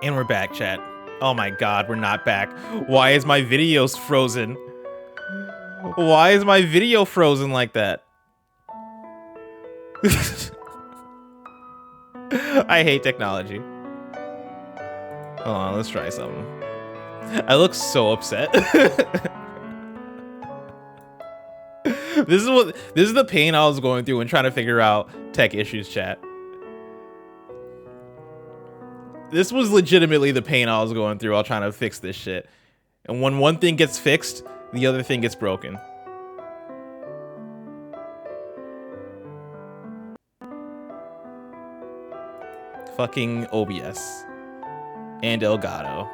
And we're back, chat. Oh my god, we're not back. Why is my videos frozen? Why is my video frozen like that? I hate technology. Hold on, let's try something. I look so upset. This is the pain I was going through when trying to figure out tech issues, chat. This was legitimately the pain I was going through while trying to fix this shit. And when one thing gets fixed, the other thing gets broken. Fucking OBS. And Elgato.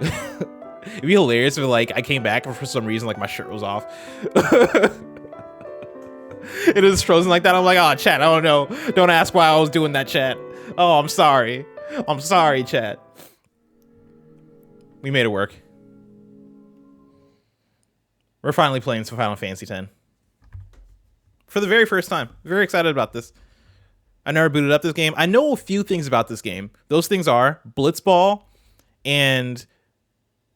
It'd be hilarious if like I came back and for some reason like my shirt was off. It was frozen like that. I'm like, oh, chat, I don't know. Don't ask why I was doing that, chat. Oh, I'm sorry. I'm sorry, chat. We made it work. We're finally playing some Final Fantasy X. For the very first time. Very excited about this. I never booted up this game. I know a few things about this game. Those things are Blitzball and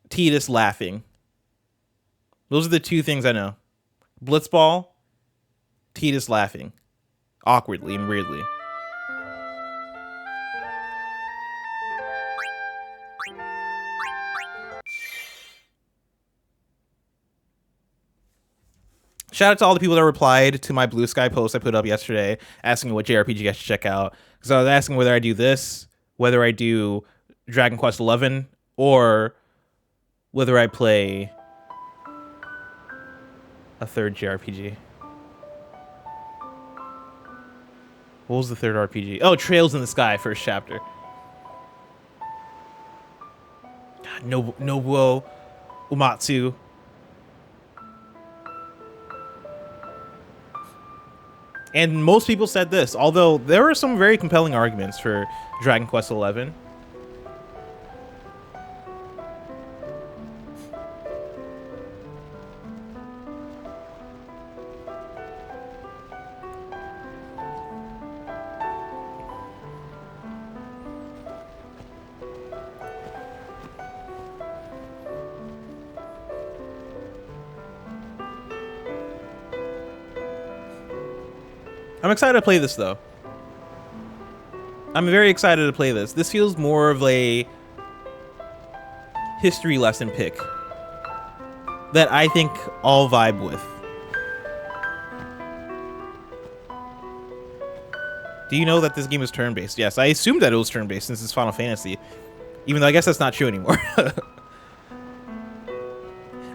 Tidus laughing. Those are the two things I know. Blitzball, Tidus laughing. Awkwardly and weirdly. Shout out to all the people that replied to my Blue Sky post I put up yesterday asking what JRPG I should check out. Because I was asking whether I do this, whether I do Dragon Quest XI, or whether I play a third JRPG. What was the third RPG? Oh, Trails in the Sky, first chapter. God, Nobuo Uematsu. And most people said this, although there were some very compelling arguments for Dragon Quest XI. I'm excited to play this, though. I'm very excited to play this. This feels more of a history lesson pick that I think I'll vibe with. Do you know that this game is turn-based? Yes, I assumed that it was turn-based since it's Final Fantasy. Even though I guess that's not true anymore.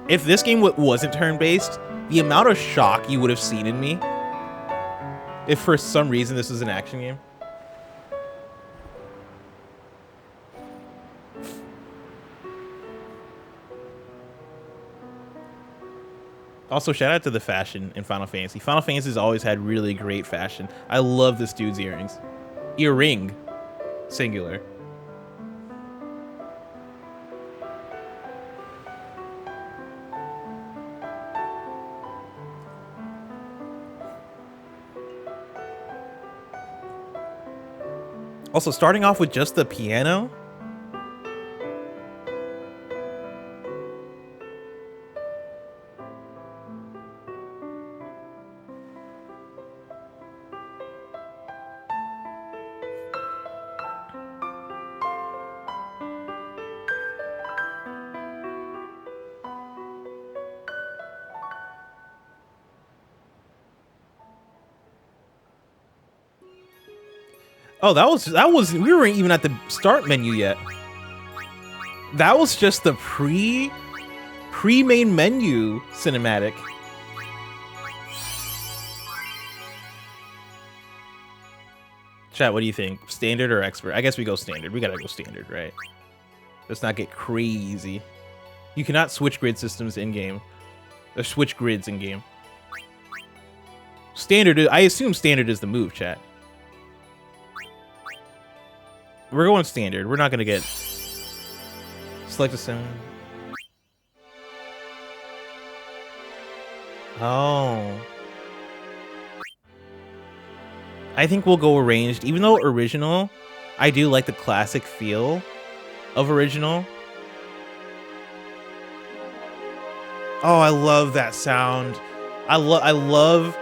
If this game wasn't turn-based, the amount of shock you would have seen in me if for some reason this was an action game. Also, shout out to the fashion in Final Fantasy. Final Fantasy's always had really great fashion. I love this dude's earrings. Earring. Singular. Also, starting off with just the piano. Oh, that was we weren't even at the start menu yet. That was just the pre-main menu cinematic. Chat, what do you think? Standard or expert? I guess we go standard. We gotta go standard, right? Let's not get crazy. You cannot switch grid systems in-game. Or switch grids in-game. Standard, I assume standard is the move, chat. We're going standard. We're not gonna get select a sound. Oh. I think we'll go arranged. Even though original, I do like the classic feel of original. Oh, I love that sound. I love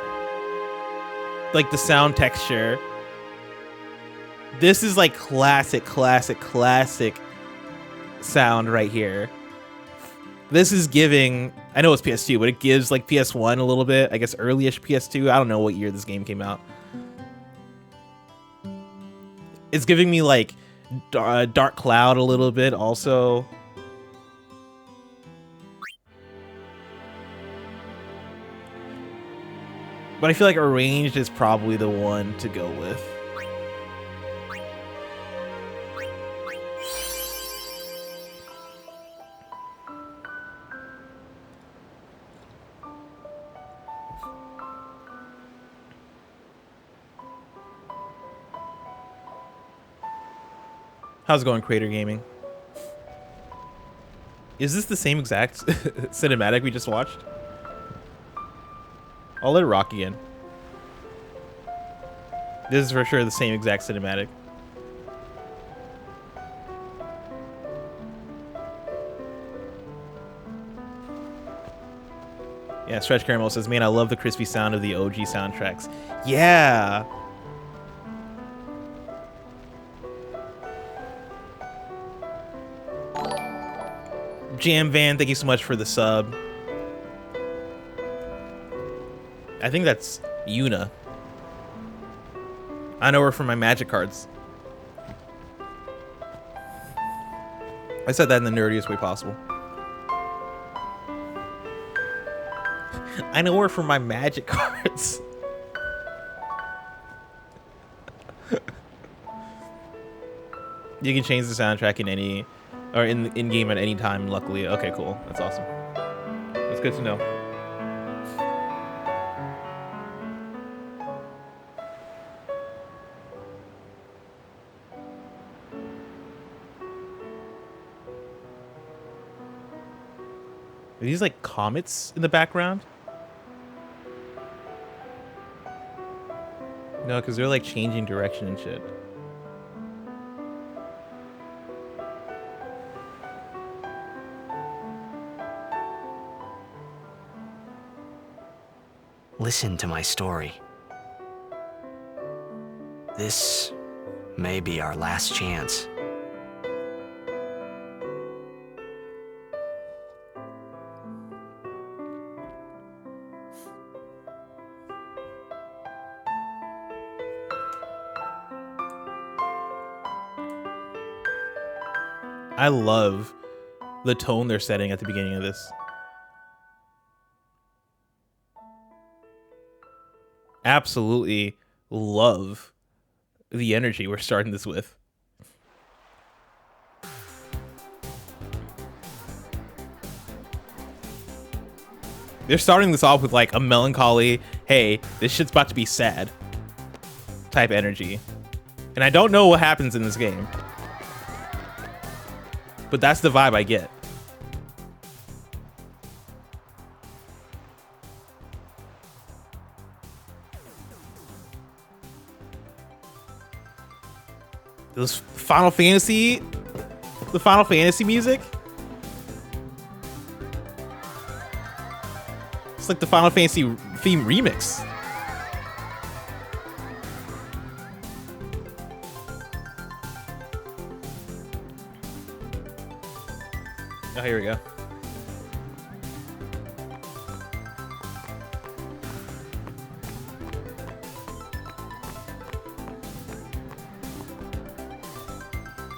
like the sound texture. This is like classic sound right here. This is giving, I know it's PS2, but it gives like PS1 a little bit. I guess early-ish PS2. I don't know what year this game came out. It's giving me like Dark Cloud a little bit also. But I feel like Arranged is probably the one to go with. How's it going, Crater Gaming? Is this the same exact cinematic we just watched? I'll let it rock again. This is for sure the same exact cinematic. Yeah, Stretch Caramel says, man, I love the crispy sound of the OG soundtracks. Yeah. Jam Van, thank you so much for the sub. I think that's Yuna. I know her from my Magic cards. I said that in the nerdiest way possible. I know her from my Magic cards. You can change the soundtrack in any, or in game at any time. Luckily, okay, cool. That's awesome. That's good to know. Are these like comets in the background? No, because they're like changing direction and shit. Listen to my story. This may be our last chance. I love the tone they're setting at the beginning of this. Absolutely love the energy we're starting this with. They're starting this off with like a melancholy, hey, this shit's about to be sad type energy. And I don't know what happens in this game, but that's the vibe I get. Those Final Fantasy, the Final Fantasy music. It's like the Final Fantasy theme remix. Oh, here we go.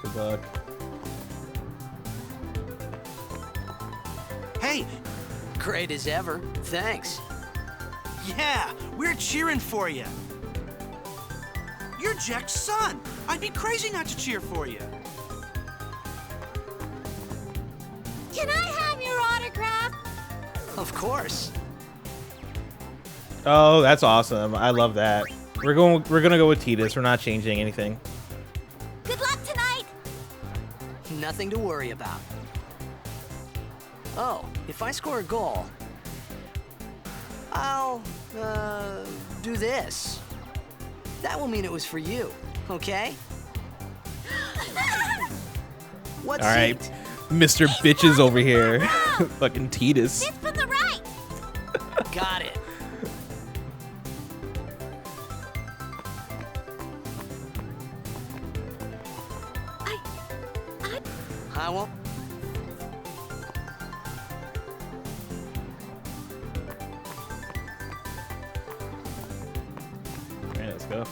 Good luck. Hey, Great as ever. Thanks. yeah, we're cheering for you. You're Jack's son. I'd be crazy not to cheer for you. Can I have your autograph? Of course. Oh, that's awesome. I love that. We're gonna go with Tidus. We're not changing anything. Good luck tonight. Nothing to worry about. Oh, if I score a goal, I'll, do this. That will mean it was for you, okay? What All right, seat? Mr. Bitches over here. Fucking Titus. It's from the right. Got it. I won't. All right, let's go.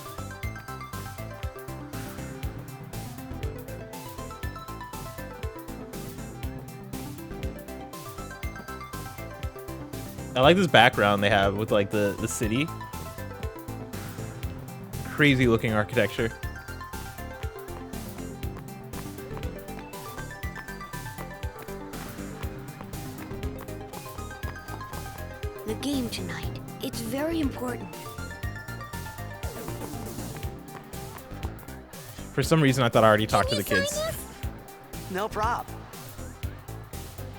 I like this background they have with like the city. Crazy looking architecture. The game tonight. It's very important. For some reason, I thought I already talked to the Can you kids. sign this? No prob.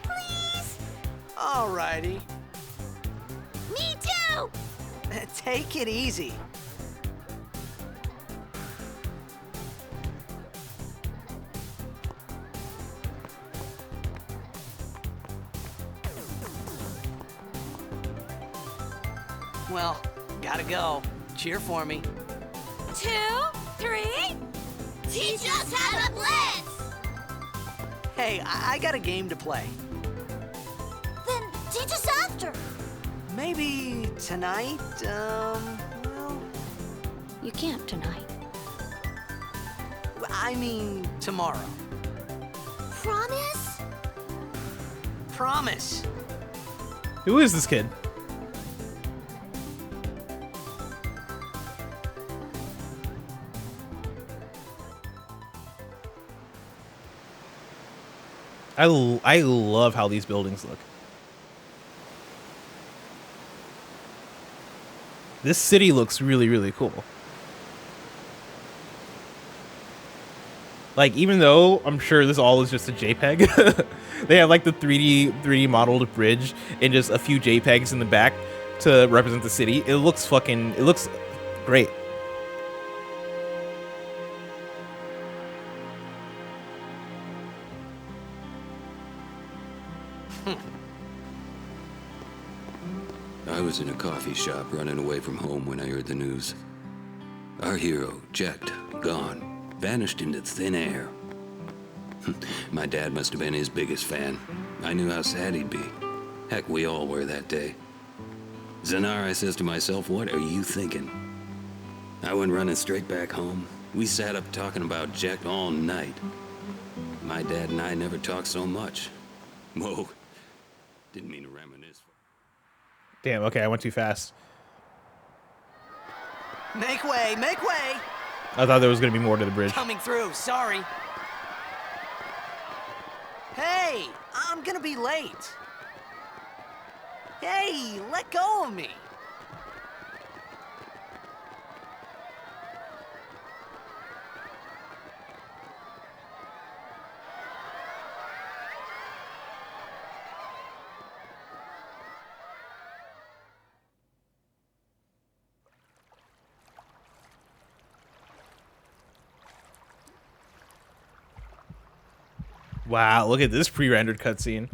Please? Alrighty. Me too. Take it easy. Well, gotta go. Cheer for me. 2, 3. Teach us how to blitz. Hey, I got a game to play. Then teach us after. Maybe tonight, well, You can't tonight. I mean tomorrow. Promise? Promise. Who is this kid? I love how these buildings look. This city looks really, really cool. Like, even though I'm sure this all is just a JPEG, they have like the 3D modeled bridge and just a few JPEGs in the back to represent the city. It looks great. I was in a coffee shop running away from home when I heard the news. Our hero, Jecht, gone, vanished into thin air. My dad must have been his biggest fan. I knew how sad he'd be. Heck, we all were that day. Zanar, I says to myself, what are you thinking? I went running straight back home. We sat up talking about Jecht all night. My dad and I never talked so much. Whoa, didn't mean to reminisce. Damn, okay, I went too fast. Make way, make way! I thought there was gonna be more to the bridge. Coming through, sorry. Hey, I'm gonna be late. Hey, let go of me. Wow, look at this pre-rendered cutscene.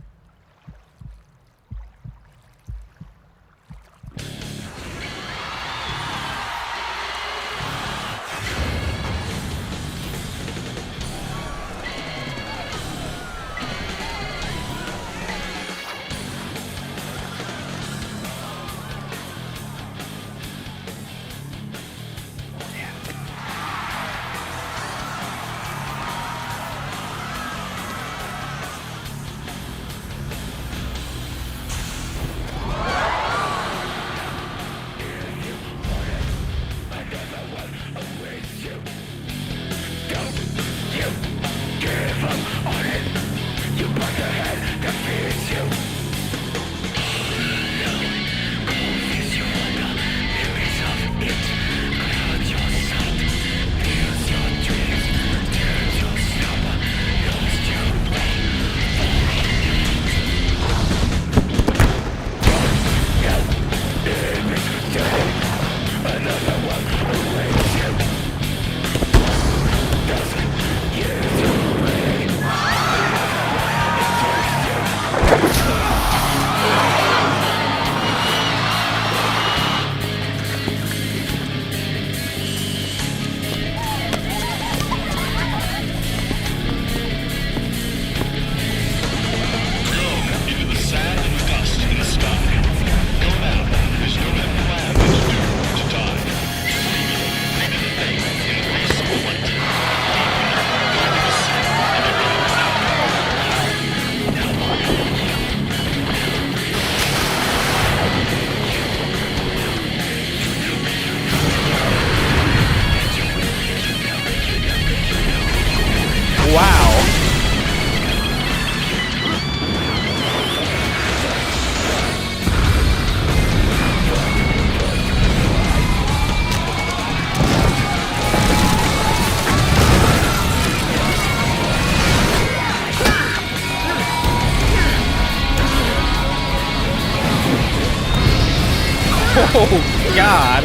Oh, God.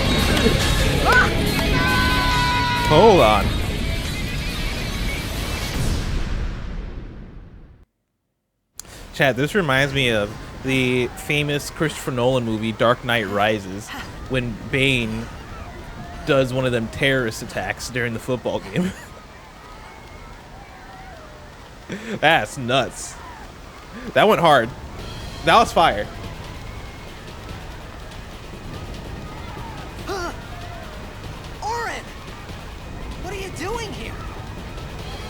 Hold on. Chad, this reminds me of the famous Christopher Nolan movie, Dark Knight Rises, when Bane does one of them terrorist attacks during the football game. That's nuts. That went hard. That was fire. Oren! What are you doing here?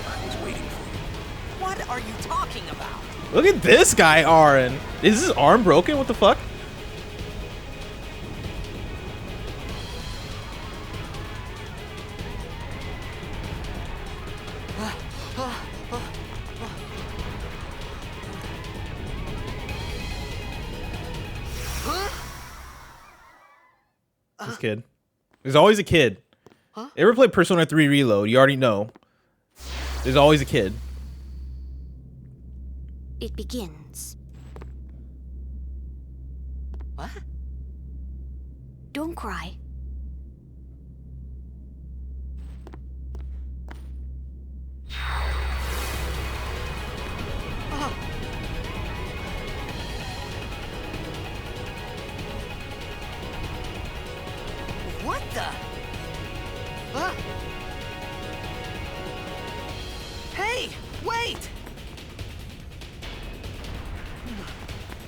I was waiting for you. What are you talking about? Look at this guy, Aaron. Is his arm broken? What the fuck? This kid. There's always a kid. Ever played Persona 3 Reload? You already know. There's always a kid. It begins. What? Don't cry. What the? Huh? Hey, wait!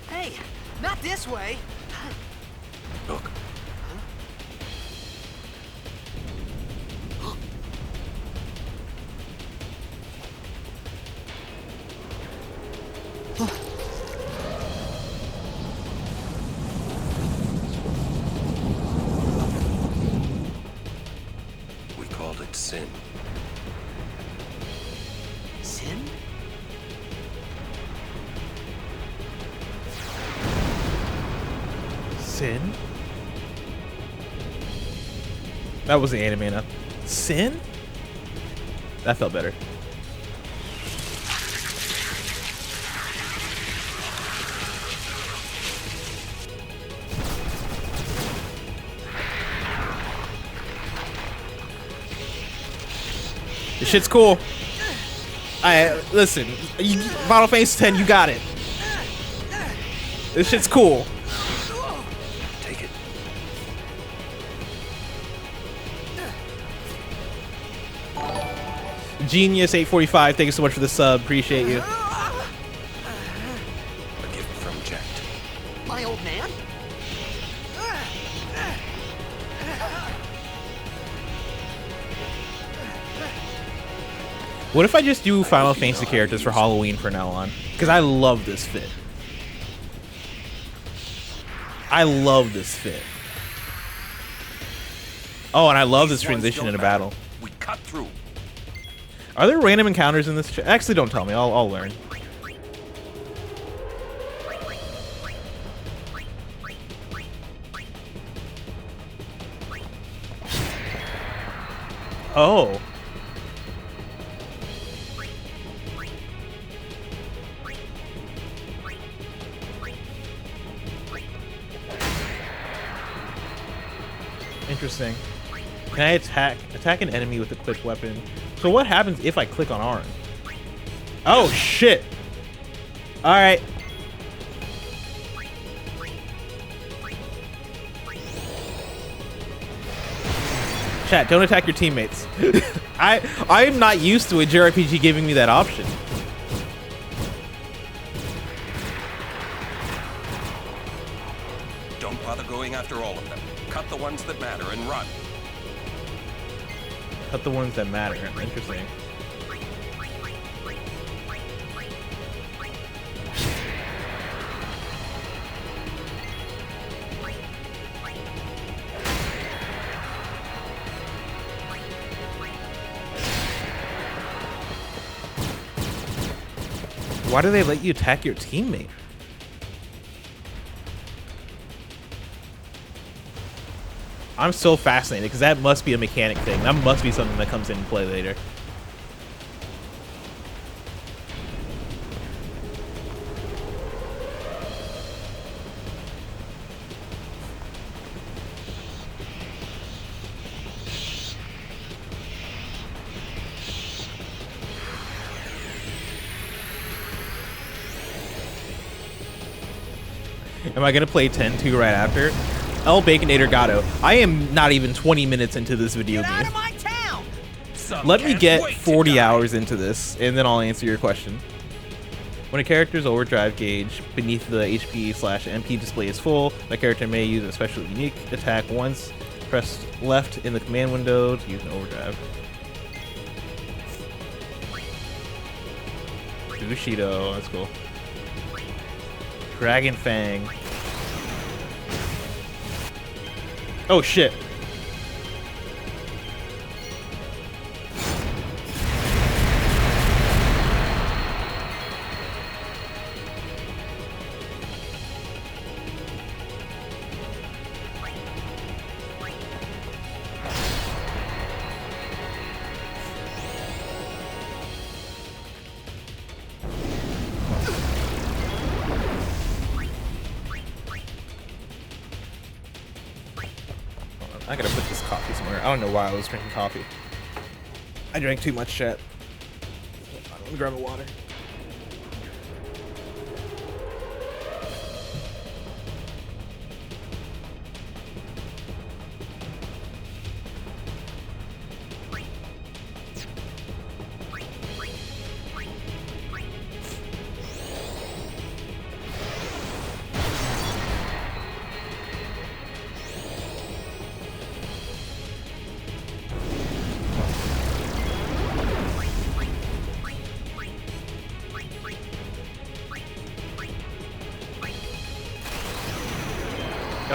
Hey, not this way. Look. We called it sin. Sin? Sin? That was the anime enough. Sin? That felt better. This shit's cool. Listen, Final Fantasy X, you got it. This shit's cool. Take it. Genius 845, thank you so much for the sub. Appreciate you. A gift from Jack. My old man? What if I just do Final Fantasy characters for Halloween from now on? Because I love this fit. I love this fit. Oh, and I love this transition into battle. We cut through. Are there random encounters in this? Actually, don't tell me. I'll learn. Oh. Interesting. Can I attack an enemy with a quick weapon? So what happens if I click on Arn? Oh shit! All right. Chat, don't attack your teammates. I'm not used to a JRPG giving me that option. Don't bother going after all of them. Cut the ones that matter and run. Cut the ones that matter. Interesting. Why do they let you attack your teammate? I'm so fascinated because that must be a mechanic thing. That must be something that comes into play later. Am I gonna play 10-2 right after? El Baconator Gatto. I am not even 20 minutes into this video Get out game. of my town! Let me get 40 hours into this, and then I'll answer your question. When a character's overdrive gauge beneath the HP/MP display is full, the character may use a special unique attack once. Press left in the command window to use an overdrive. Bushido, that's cool. Dragon Fang. Oh shit. I gotta put this coffee somewhere. I don't know why I was drinking coffee. I drank too much shit. Let me grab a water.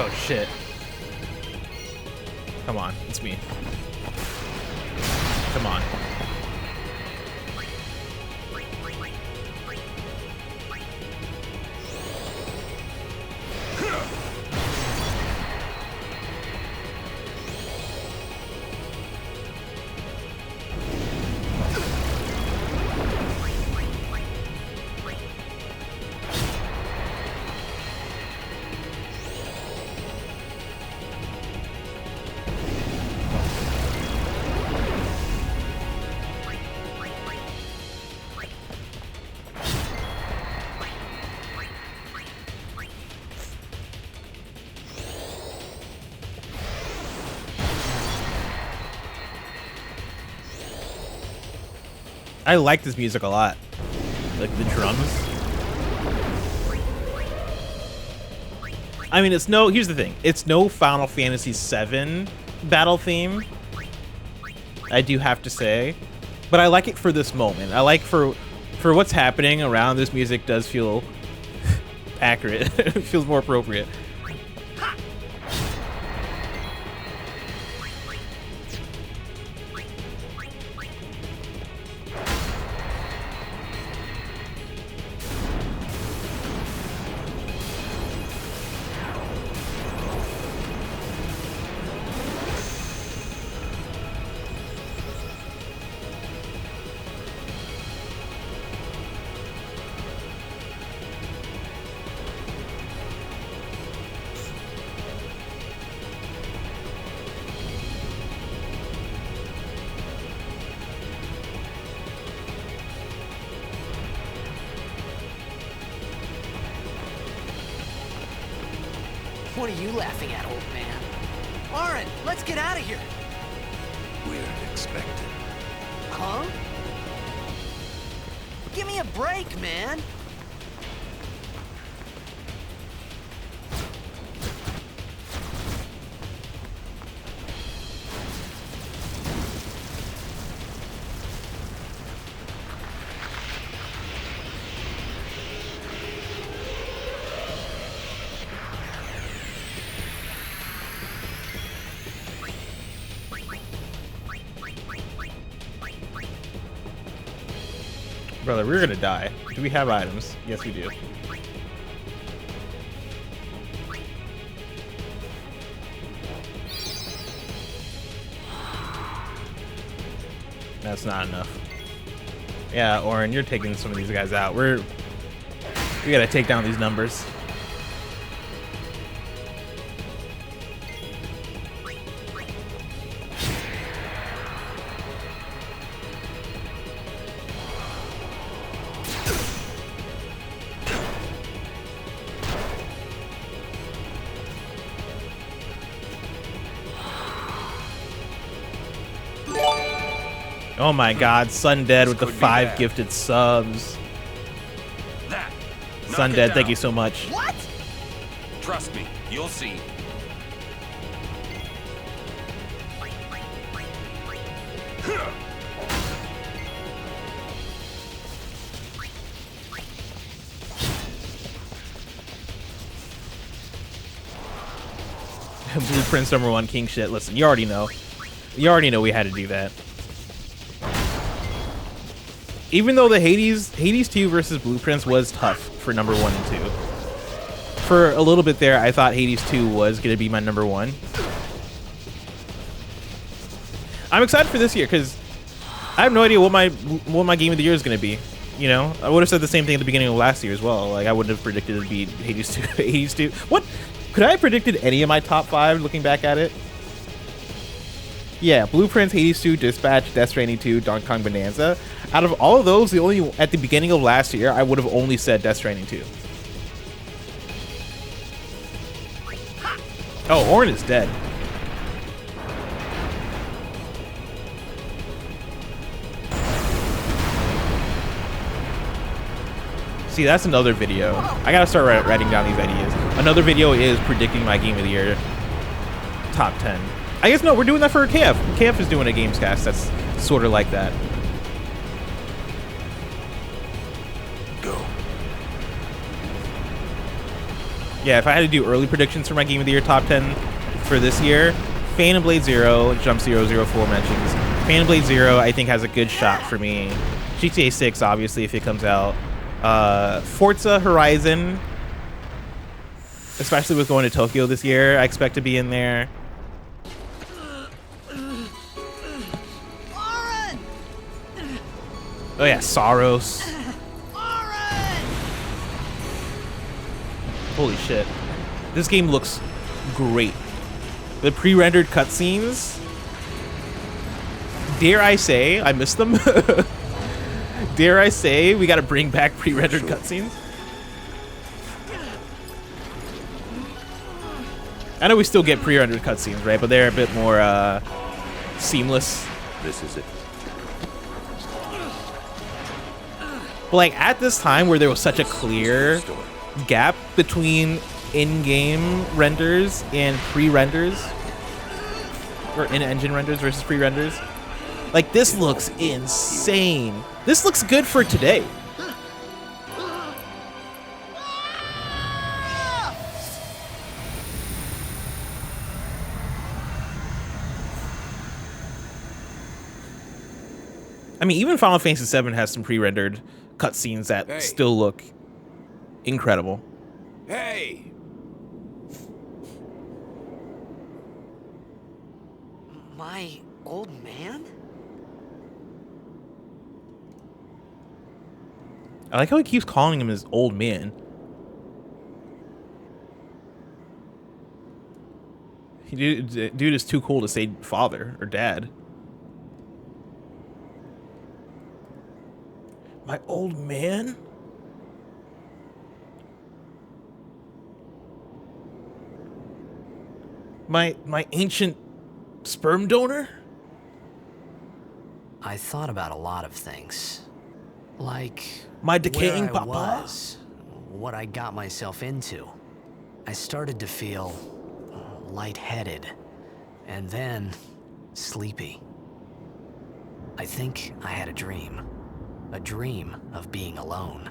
Oh shit. Come on, it's me. Come on. I like this music a lot. Like the drums. I mean, it's no, here's the thing. It's no Final Fantasy VII battle theme. I do have to say. But I like it for this moment. I like for what's happening around this music does feel accurate. It feels more appropriate. What are you laughing at, old man? Lauren, let's get out of here. We're expected. Huh? Give me a break, man. Brother, we're gonna die. Do we have items? Yes, we do. That's not enough. Yeah, Orin, you're taking some of these guys out. We gotta take down these numbers. Oh my God, Sundead with the could be 5 bad. gifted subs. That. Knock it Sundead, thank down. you so much. What? Trust me, you'll see. Blueprints #1 king shit. Listen, you already know. You already know we had to do that. Even though the Hades 2 versus Blueprints was tough for #1 and 2. For a little bit there, I thought Hades 2 was going to be my #1. I'm excited for this year because I have no idea what my game of the year is going to be. You know, I would have said the same thing at the beginning of last year as well. Like, I wouldn't have predicted it to be Hades 2. Hades 2. What? Could I have predicted any of my top 5 looking back at it? Yeah, Blueprints, Hades 2, Dispatch, Death Stranding 2, Donkey Kong Bonanza. Out of all of those, the only at the beginning of last year, I would have only said Death Stranding 2. Oh, Orin is dead. See, that's another video. I gotta start writing down these ideas. Another video is predicting my game of the year top 10. I guess no, we're doing that for KF. KF is doing a Gamescast that's sort of like that. Go. Yeah, if I had to do early predictions for my game of the year top 10 for this year, Phantom Blade 0, Jump 004 mentions. Phantom Blade 0, I think, has a good shot for me. GTA 6, obviously, if it comes out. Forza Horizon, especially with going to Tokyo this year, I expect to be in there. Oren! Oh yeah, Saros. Oren! Holy shit. This game looks great. The pre-rendered cutscenes, dare I say, I miss them. Dare I say, we gotta bring back pre-rendered cutscenes. I know we still get pre-rendered cutscenes, right? But they're a bit more seamless. This is it. But like at this time where there was such a clear gap between in-game renders and pre-renders, or in-engine renders versus pre-renders, like this looks insane. This looks good for today. I mean, even Final Fantasy VII has some pre-rendered cutscenes that still look incredible. Hey! My old man? I like how he keeps calling him his old man. Dude is too cool to say father or dad. My old man? My ancient sperm donor? I thought about a lot of things. Like My decaying where I papa? was, what I got myself into. I started to feel lightheaded, and then sleepy. I think I had a dream of being alone.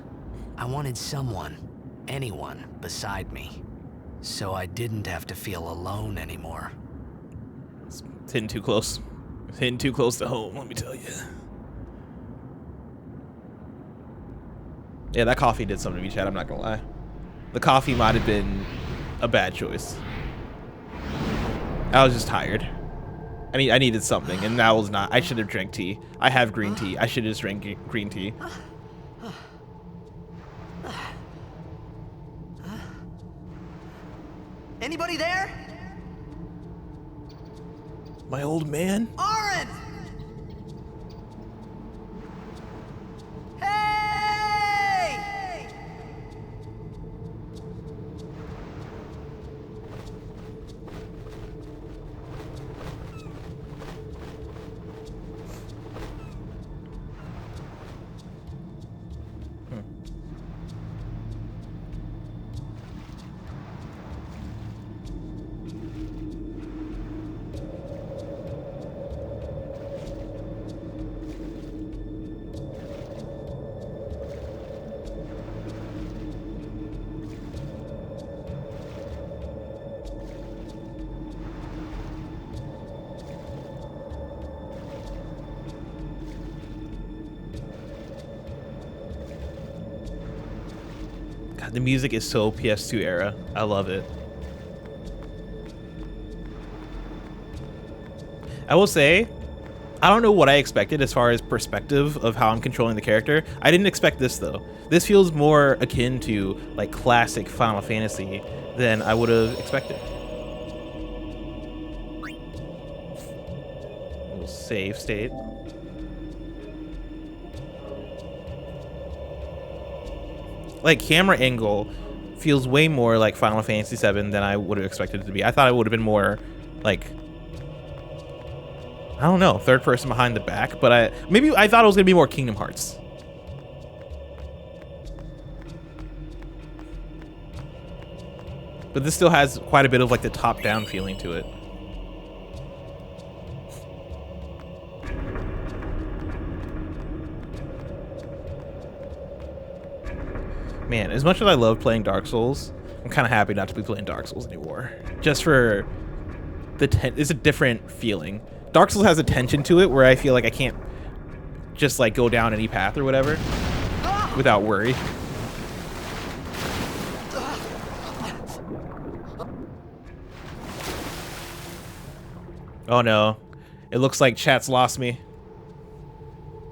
I wanted someone, anyone beside me, so I didn't have to feel alone anymore. It's hitting too close. It's hitting too close to home, let me tell you. Yeah, that coffee did something to me, Chad, I'm not gonna lie. The coffee might have been a bad choice. I was just tired. I needed something, and that was not. I should have drank tea. I have green tea. I should have just drank green tea. Anybody there? My old man? Oren! Hey! The music is so PS2 era. I love it. I will say, I don't know what I expected as far as perspective of how I'm controlling the character. I didn't expect this though. This feels more akin to like classic Final Fantasy than I would have expected. We'll save state. Like camera angle feels way more like Final Fantasy VII than I would have expected it to be. I thought it would have been more like, I don't know, third person behind the back, but I thought it was gonna be more Kingdom Hearts. But this still has quite a bit of like the top-down feeling to it. Man, as much as I love playing Dark Souls, I'm kind of happy not to be playing Dark Souls anymore. Just for it's a different feeling. Dark Souls has a tension to it where I feel like I can't just like go down any path or whatever without worry. Oh no, it looks like chat's lost me.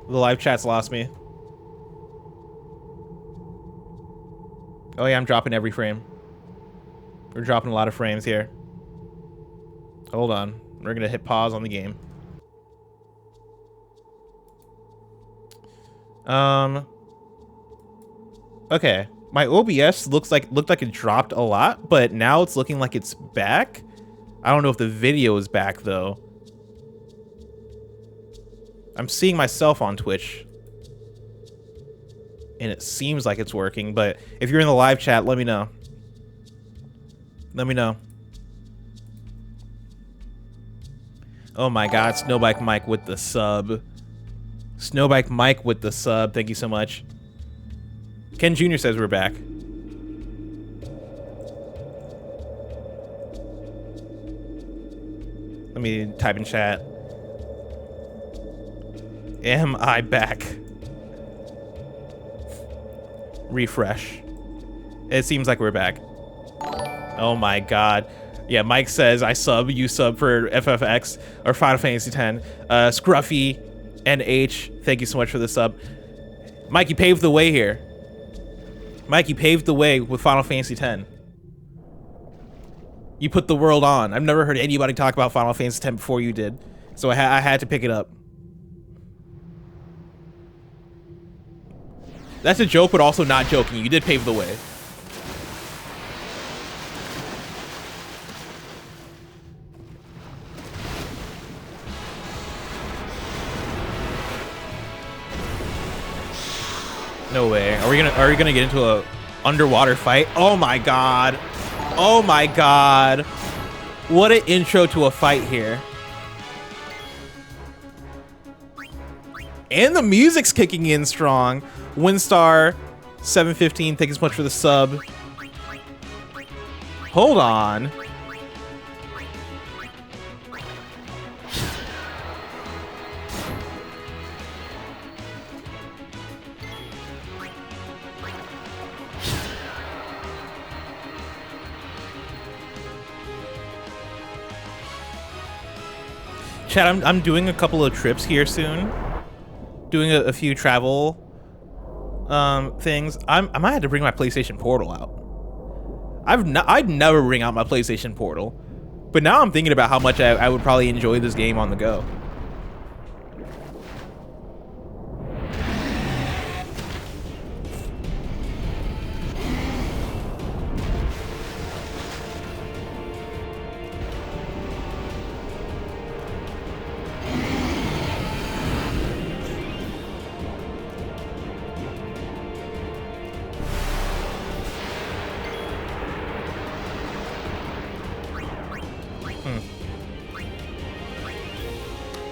The live chat's lost me. Oh yeah, I'm dropping every frame. We're dropping a lot of frames here. Hold on. We're gonna hit pause on the game. Okay. My OBS looked like it dropped a lot, but now it's looking like it's back. I don't know if the video is back though. I'm seeing myself on Twitch. And it seems like it's working, but if you're in the live chat, let me know. Let me know. Oh my god, Snowbike Mike with the sub. Snowbike Mike with the sub. Thank you so much. Ken Jr. says we're back. Let me type in chat. Am I back? Refresh. It seems like we're back. Oh my god. Yeah, Mike says I sub, you sub for FFX or Final Fantasy X. Scruffy NH, thank you so much for the sub. Mike, you paved the way here. Mike, you paved the way with Final Fantasy X. You put the world on. I've never heard anybody talk about Final Fantasy X before you did, so I had to pick it up. That's a joke, but also not joking. You did pave the way. No way. Are we gonna get into a underwater fight? Oh my god. Oh my god. What an intro to a fight here. And the music's kicking in strong. Windstar 715, thank you so much for the sub. Hold on. Chat, I'm doing a couple of trips here soon. Doing a few travel things. I might have to bring my PlayStation Portal out. I'd never bring out my PlayStation Portal, but now I'm thinking about how much I would probably enjoy this game on the go.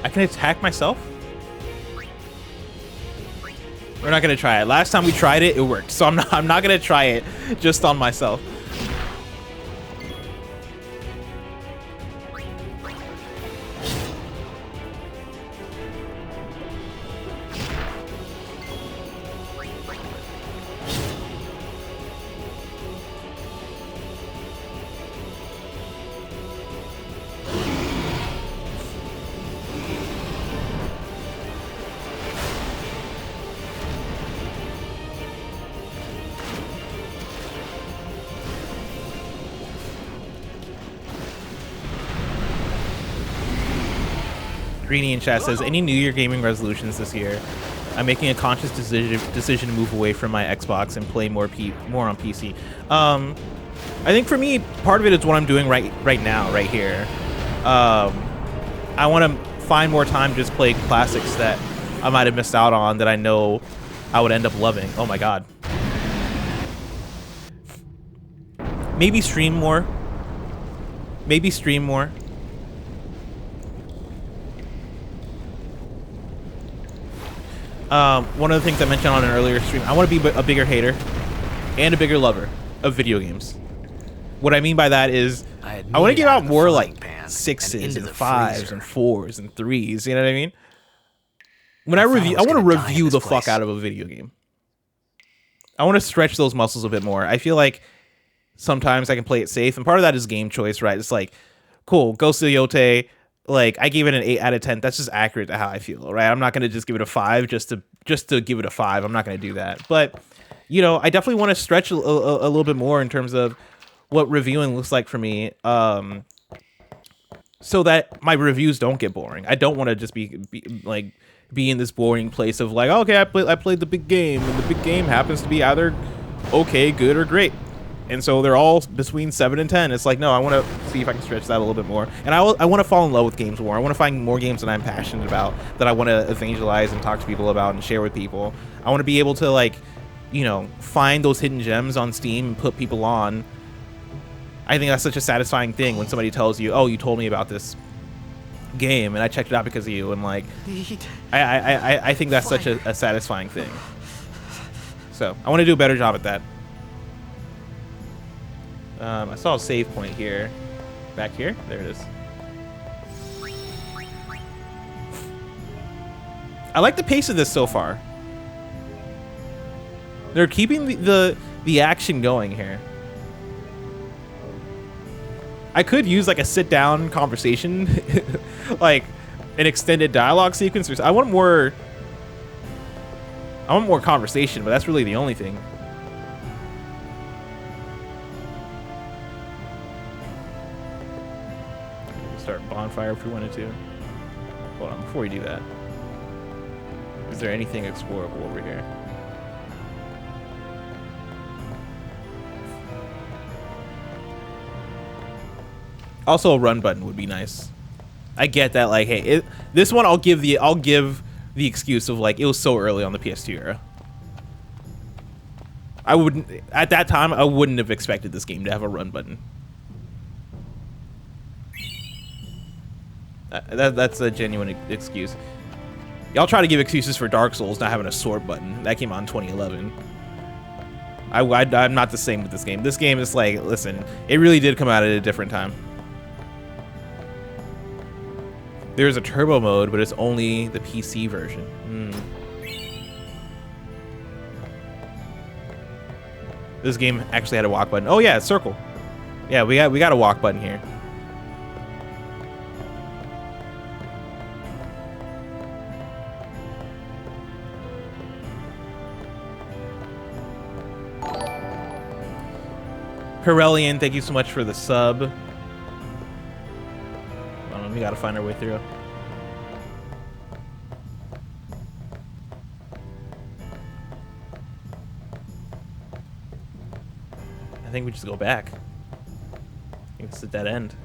I can attack myself? We're not gonna try it. Last time we tried it, it worked. So I'm not gonna try it just on myself. Greeny in chat says, any New Year gaming resolutions this year? I'm making a conscious decision to move away from my Xbox and play more on PC. I think for me, part of it is what I'm doing right now, right here. I want to find more time to just play classics that I might have missed out on that I know I would end up loving. Oh my god. Maybe stream more. Maybe stream more. One of the things I mentioned on an earlier stream, I want to be a bigger hater and a bigger lover of video games. What I mean by that is I want to give out more like 6s and 5s and 4s and 3s, you know what I mean? When I review, I want to review the fuck out of a video game. I want to stretch those muscles a bit more. I feel like sometimes I can play it safe, and part of that is game choice, right? It's like, cool, Ghost of Yote, like I gave it an 8 out of 10. That's just accurate to how I feel, right? I'm not gonna just give it a 5 just to give it a 5. I'm not gonna do that. But you know, I definitely want to stretch a little bit more in terms of what reviewing looks like for me, so that my reviews don't get boring. I don't want to just be in this boring place of like, okay, I played the big game, and the big game happens to be either okay, good, or great. And so they're all between 7 and 10. It's like, no, I want to see if I can stretch that a little bit more. And I want to fall in love with games more. I want to find more games that I'm passionate about, that I want to evangelize and talk to people about and share with people. I want to be able to, like, you know, find those hidden gems on Steam and put people on. I think that's such a satisfying thing when somebody tells you, oh, you told me about this game and I checked it out because of you. And like, I think that's such a satisfying thing. So I want to do a better job at that. I saw a save point here. Back here? There it is. I like the pace of this so far. They're keeping the action going here. I could use like a sit-down conversation, like an extended dialogue sequence. I want more conversation, but that's really the only thing. Start bonfire if we wanted to. Hold on, before we do that, is there anything explorable over here? Also, a run button would be nice. I get that, like, hey, this one I'll give the excuse of like it was so early on the PS2 era. I wouldn't at that time. I wouldn't have expected this game to have a run button. That's a genuine excuse. Y'all try to give excuses for Dark Souls not having a sword button. That came out in 2011. I'm not the same with this game. This game is like, listen, it really did come out at a different time. There's a turbo mode, but it's only the PC version. This game actually had a walk button. Oh yeah, circle. Yeah, we got a walk button here. Pirellian, thank you so much for the sub. We gotta find our way through. I think we just go back. I think it's a dead end.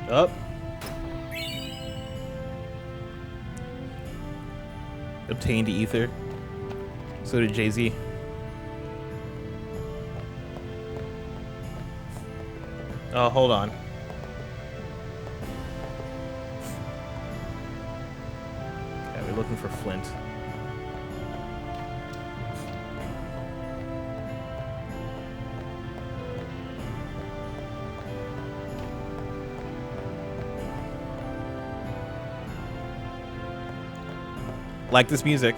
Up. Obtained ether. So did Jay-Z. Oh, hold on. Okay, we're looking for Flint. Like this music.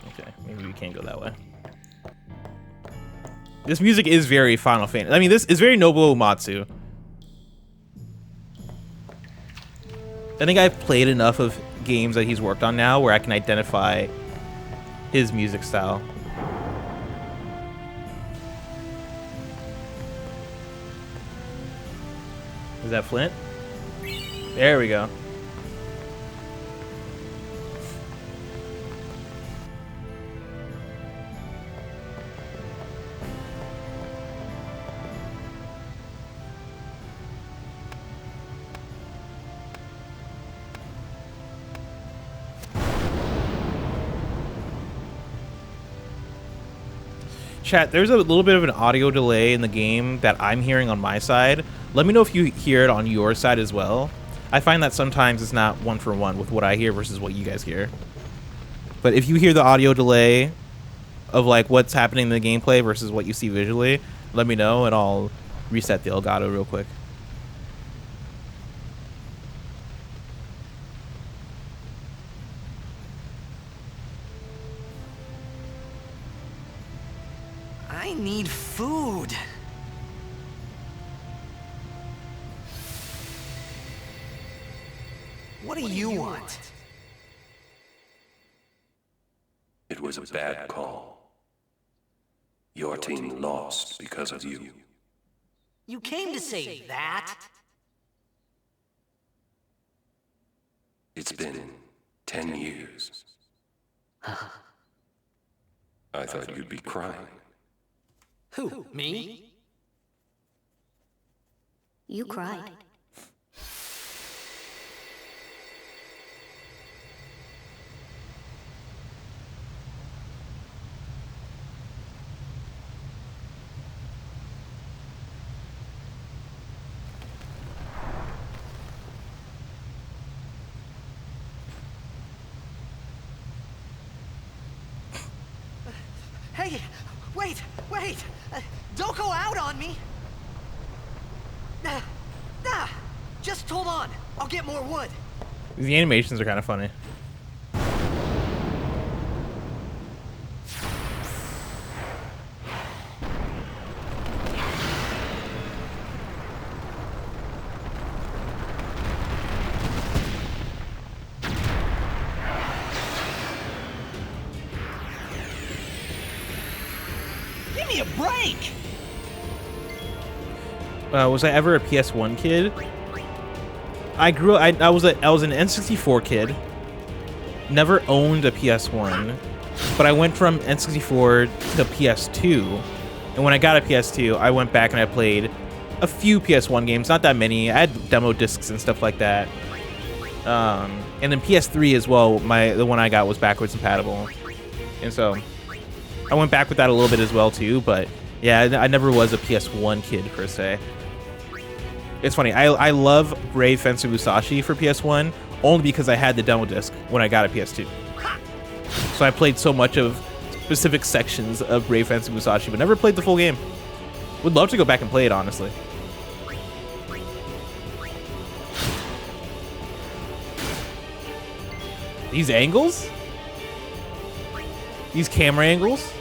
Okay, maybe we can't go that way. This music is very Final Fantasy. I mean, this is very Nobuo Uematsu. I think I've played enough of games that he's worked on now where I can identify his music style. Is that Flint? There we go. Chat, there's a little bit of an audio delay in the game that I'm hearing on my side. Let me know if you hear it on your side as well. I find that sometimes it's not one for one with what I hear versus what you guys hear. But if you hear the audio delay of like what's happening in the gameplay versus what you see visually, let me know and I'll reset the Elgato real quick. I need food. What do you want? It was a bad call. Your team lost because of you. You came to say that? It's been 10 years. I thought you'd be crying. Who, me? You cried. Hey, wait! Don't go out on me! Just hold on. I'll get more wood. The animations are kind of funny. Give me a break! Was I ever a PS1 kid? I was an N64 kid. Never owned a PS1, but I went from N64 to PS2. And when I got a PS2, I went back and I played a few PS1 games, not that many. I had demo discs and stuff like that. And then PS3 as well. The one I got was backwards compatible, and so I went back with that a little bit as well too. But yeah, I never was a PS1 kid per se. It's funny. I love Brave Fencer Musashi for PS1 only because I had the demo disc when I got a PS2. So I played so much of specific sections of Brave Fencer Musashi, but never played the full game. Would love to go back and play it, honestly. These angles? These camera angles?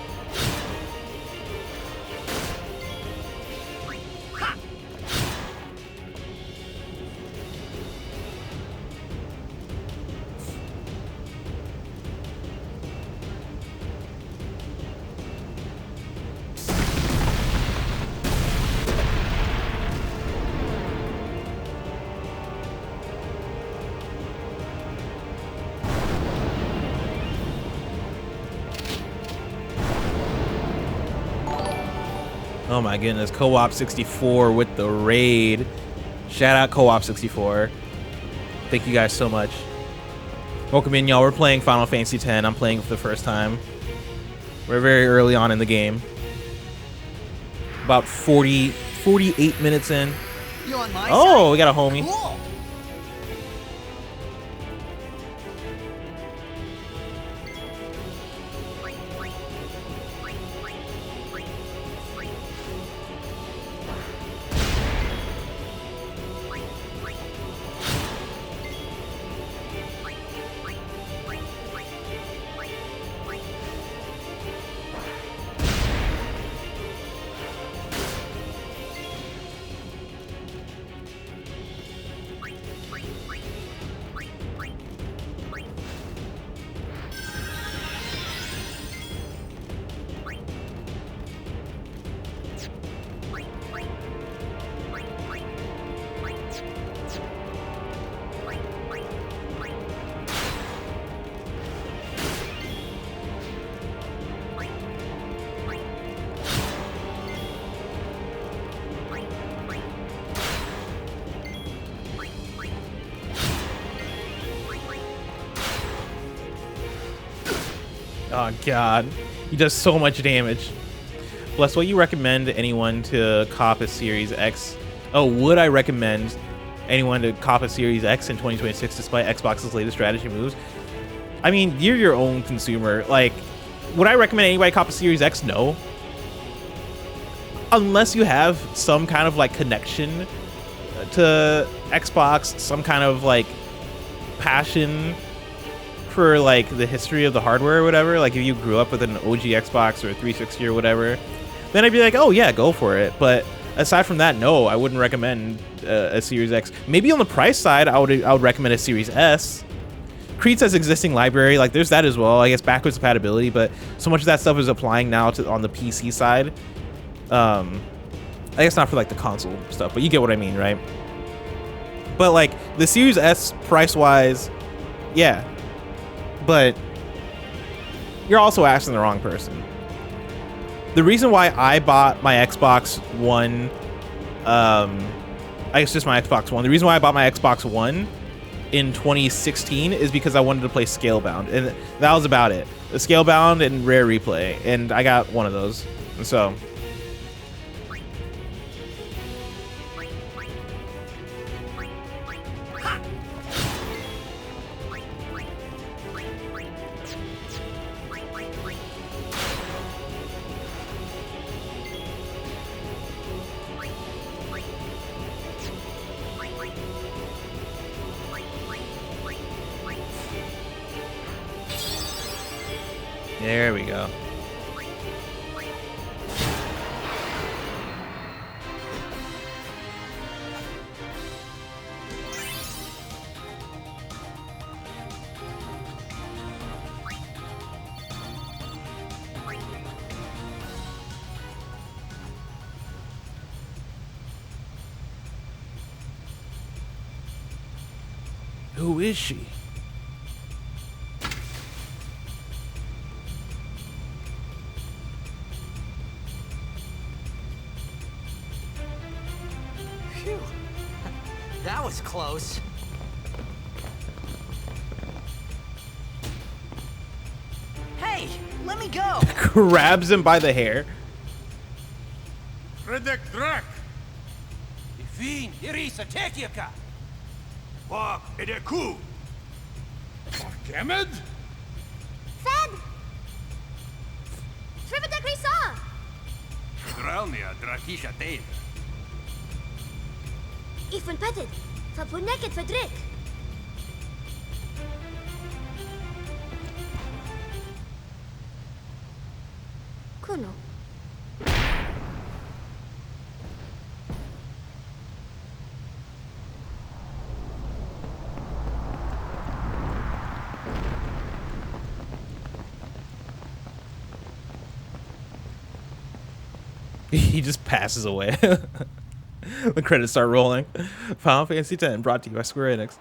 Oh my goodness, Co-op 64 with the raid. Shout out Co-op 64. Thank you guys so much. Welcome in, y'all. We're playing Final Fantasy X. I'm playing for the first time. We're very early on in the game. About 48 minutes in. You on my Oh, side? we got a homie. Cool. Oh god, he does so much damage. Bless, what you recommend anyone to cop a Series X? Oh, would I recommend anyone to cop a Series X in 2026 despite Xbox's latest strategy moves? I mean, you're your own consumer. Like, would I recommend anybody cop a Series X? No. Unless you have some kind of like connection to Xbox, some kind of like passion for like the history of the hardware or whatever. Like if you grew up with an OG Xbox or a 360 or whatever, then I'd be like, oh yeah, go for it. But aside from that, no, I wouldn't recommend a Series X. Maybe on the price side, I would recommend a Series S. Creed says existing library, like there's that as well. I guess backwards compatibility, but so much of that stuff is applying now to on the PC side. I guess not for like the console stuff, but you get what I mean, right? But like the Series S price wise, yeah. But you're also asking the wrong person. The reason why I bought my Xbox One, I guess just my Xbox One. The reason why I bought my Xbox One in 2016 is because I wanted to play Scalebound, and that was about it. The Scalebound and Rare Replay, and I got one of those. And so there we go. Who is she? Phew. That was close. Hey, let me go. Grabs him by the hair. Redek Drak! Ifin, Irisa, Tekiaka! Wak, Edeku! Kemed? Fed! Trivitek Risa! Dralnia, Drakisha Teid. Ifun Petit. Fapuneket Fedrik. Kuno. He just passes away. The credits start rolling. Final Fantasy X brought to you by Square Enix.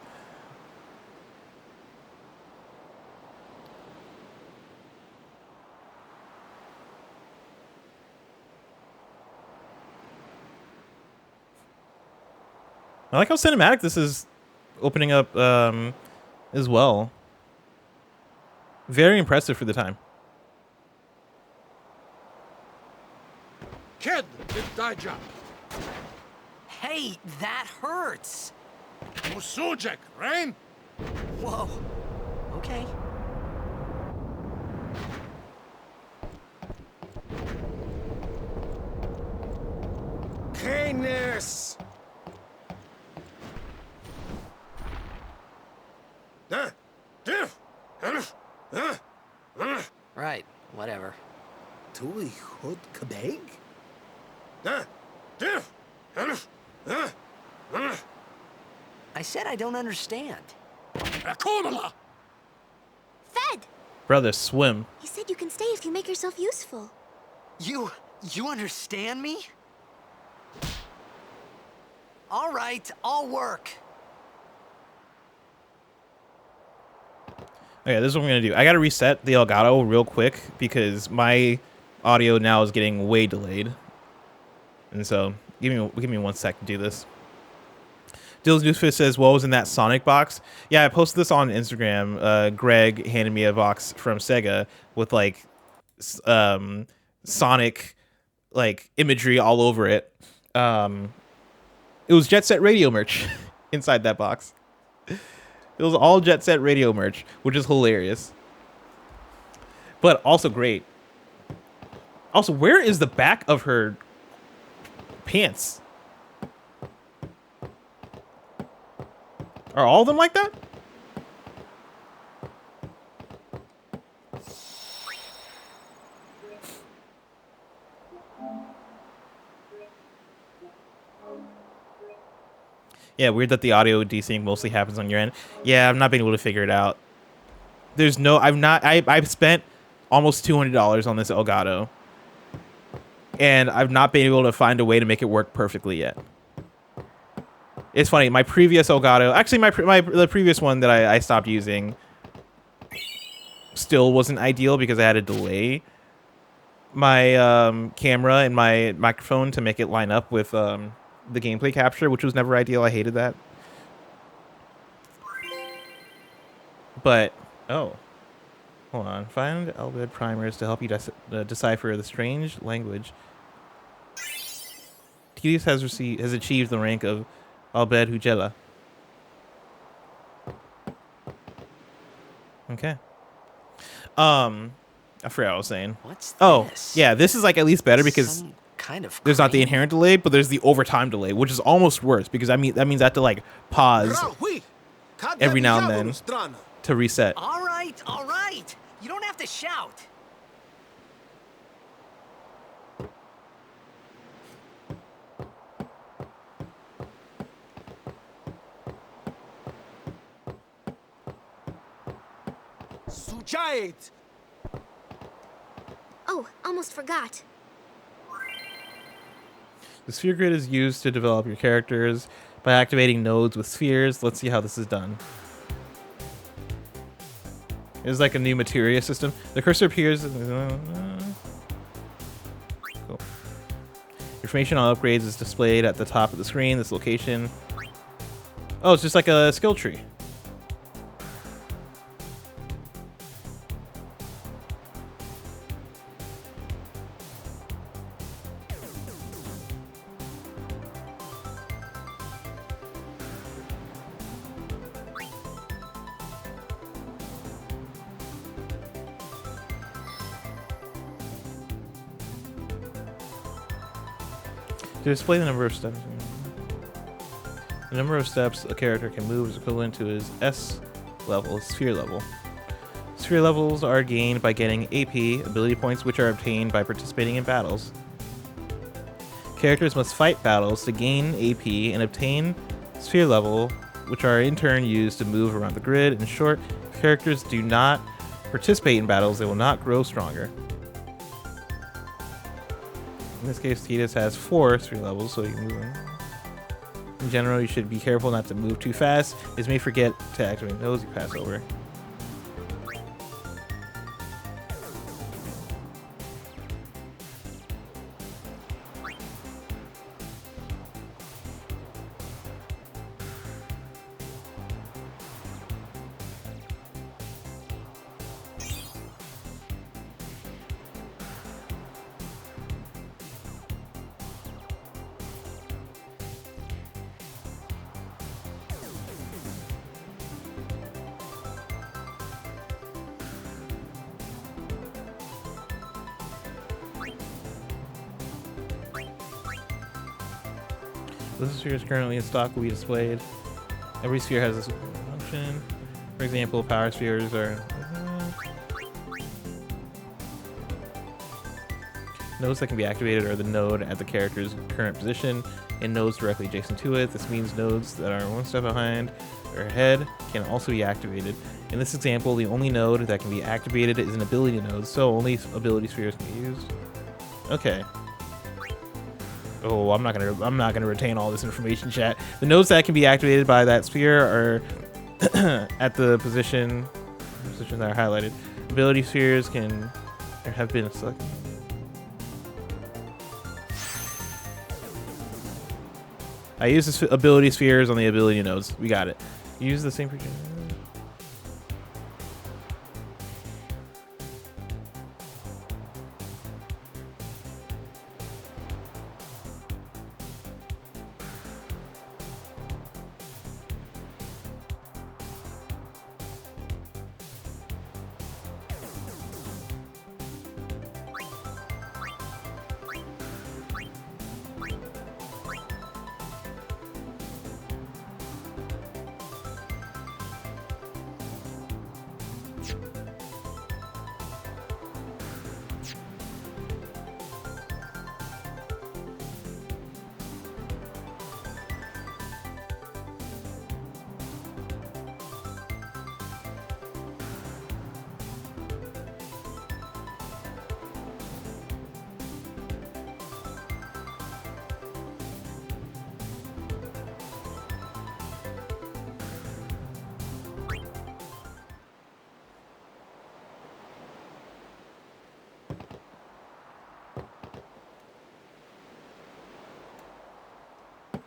I like how cinematic this is opening up as well. Very impressive for the time. Kid, did Daija. Hey, that hurts. Musujek, Rain? Whoa. Okay. Canis! Right, whatever. Tui Hud Kabeg? I said I don't understand. Akumala! Fed! Brother, swim. He said you can stay if you make yourself useful. You understand me? All right, I'll work. Okay, this is what I'm gonna do. I gotta reset the Elgato real quick because my audio now is getting way delayed. And so give me 1 sec to do this. Dill's Newsfist says, "What was in that Sonic box?" Yeah, I posted this on Instagram. Greg handed me a box from Sega with like Sonic like imagery all over it. It was Jet Set Radio merch inside that box. It was all Jet Set Radio merch, which is hilarious, but also great. Also, where is the back of her pants? Are all of them like that? Yeah, weird that the audio desync mostly happens on your end. Yeah, I've not been able to figure it out. There's no, I've spent almost $200 on this Elgato, and I've not been able to find a way to make it work perfectly yet. It's funny, my previous Elgato, actually the previous one that I stopped using still wasn't ideal because I had to delay my camera and my microphone to make it line up with the gameplay capture, which was never ideal. I hated that. But, oh, hold on. Find Albed primers to help you decipher the strange language. Tedious has achieved the rank of Albed Hujela. Okay. I forgot what I was saying. What's Oh, this? yeah, this is like at least better because Some kind of there's not the crane? inherent delay, but there's the overtime delay, which is almost worse because that means I have to like pause every now and then to reset. All right, all right. You don't have to shout. Sujait! Oh, almost forgot. The sphere grid is used to develop your characters by activating nodes with spheres. Let's see how this is done. It's like a new materia system. The cursor appears. Cool. Information on upgrades is displayed at the top of the screen. This location. Oh, it's just like a skill tree. To display the number of steps. The number of steps a character can move is equivalent to his S level, sphere level. Sphere levels are gained by getting AP, ability points, which are obtained by participating in battles. Characters must fight battles to gain AP and obtain sphere level, which are in turn used to move around the grid. In short, if characters do not participate in battles, they will not grow stronger. In this case, Tidus has 4 sphere levels, so you can move in general, you should be careful not to move too fast. This may forget to activate those you pass over. This sphere is currently in stock, will be displayed. Every sphere has this function. For example, power spheres are... Nodes that can be activated are the node at the character's current position and nodes directly adjacent to it. This means nodes that are one step behind or ahead can also be activated. In this example, the only node that can be activated is an ability node, so only ability spheres can be used. Okay. Oh, I'm not gonna retain all this information, chat. The nodes that can be activated by that sphere are at the positions that are highlighted. Ability spheres can have been selected. I use this ability spheres on the ability nodes. We got it. Use the same for.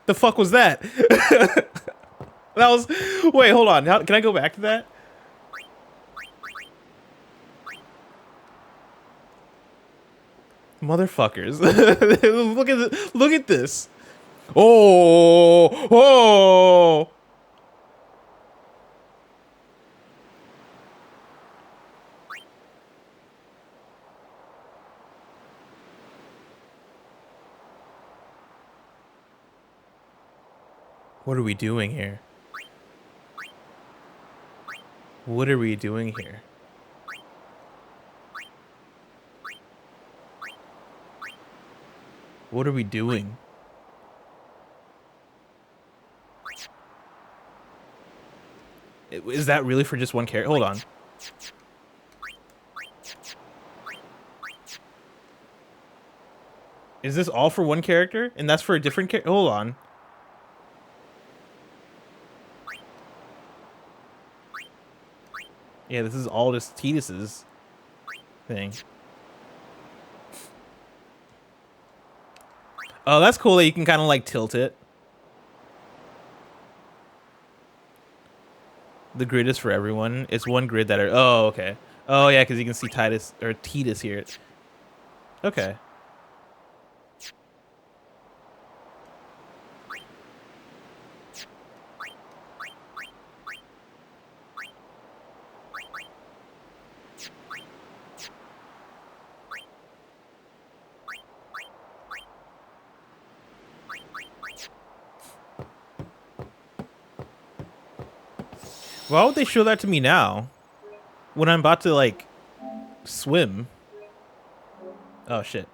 The fuck was that? That was. Wait, hold on. Can I go back to that? Motherfuckers! Look at this. Oh, oh. What are we doing here? What are we doing here? What are we doing? Is that really for just one character? Hold on. Is this all for one character? And that's for a different character? Hold on. Yeah, this is all just Tidus's thing. Oh, that's cool that you can kind of like tilt it. The grid is for everyone. It's one grid that are. Oh, okay. Oh, yeah, because you can see Tidus here. Okay. Why would they show that to me now? When I'm about to, like, swim? Oh, shit.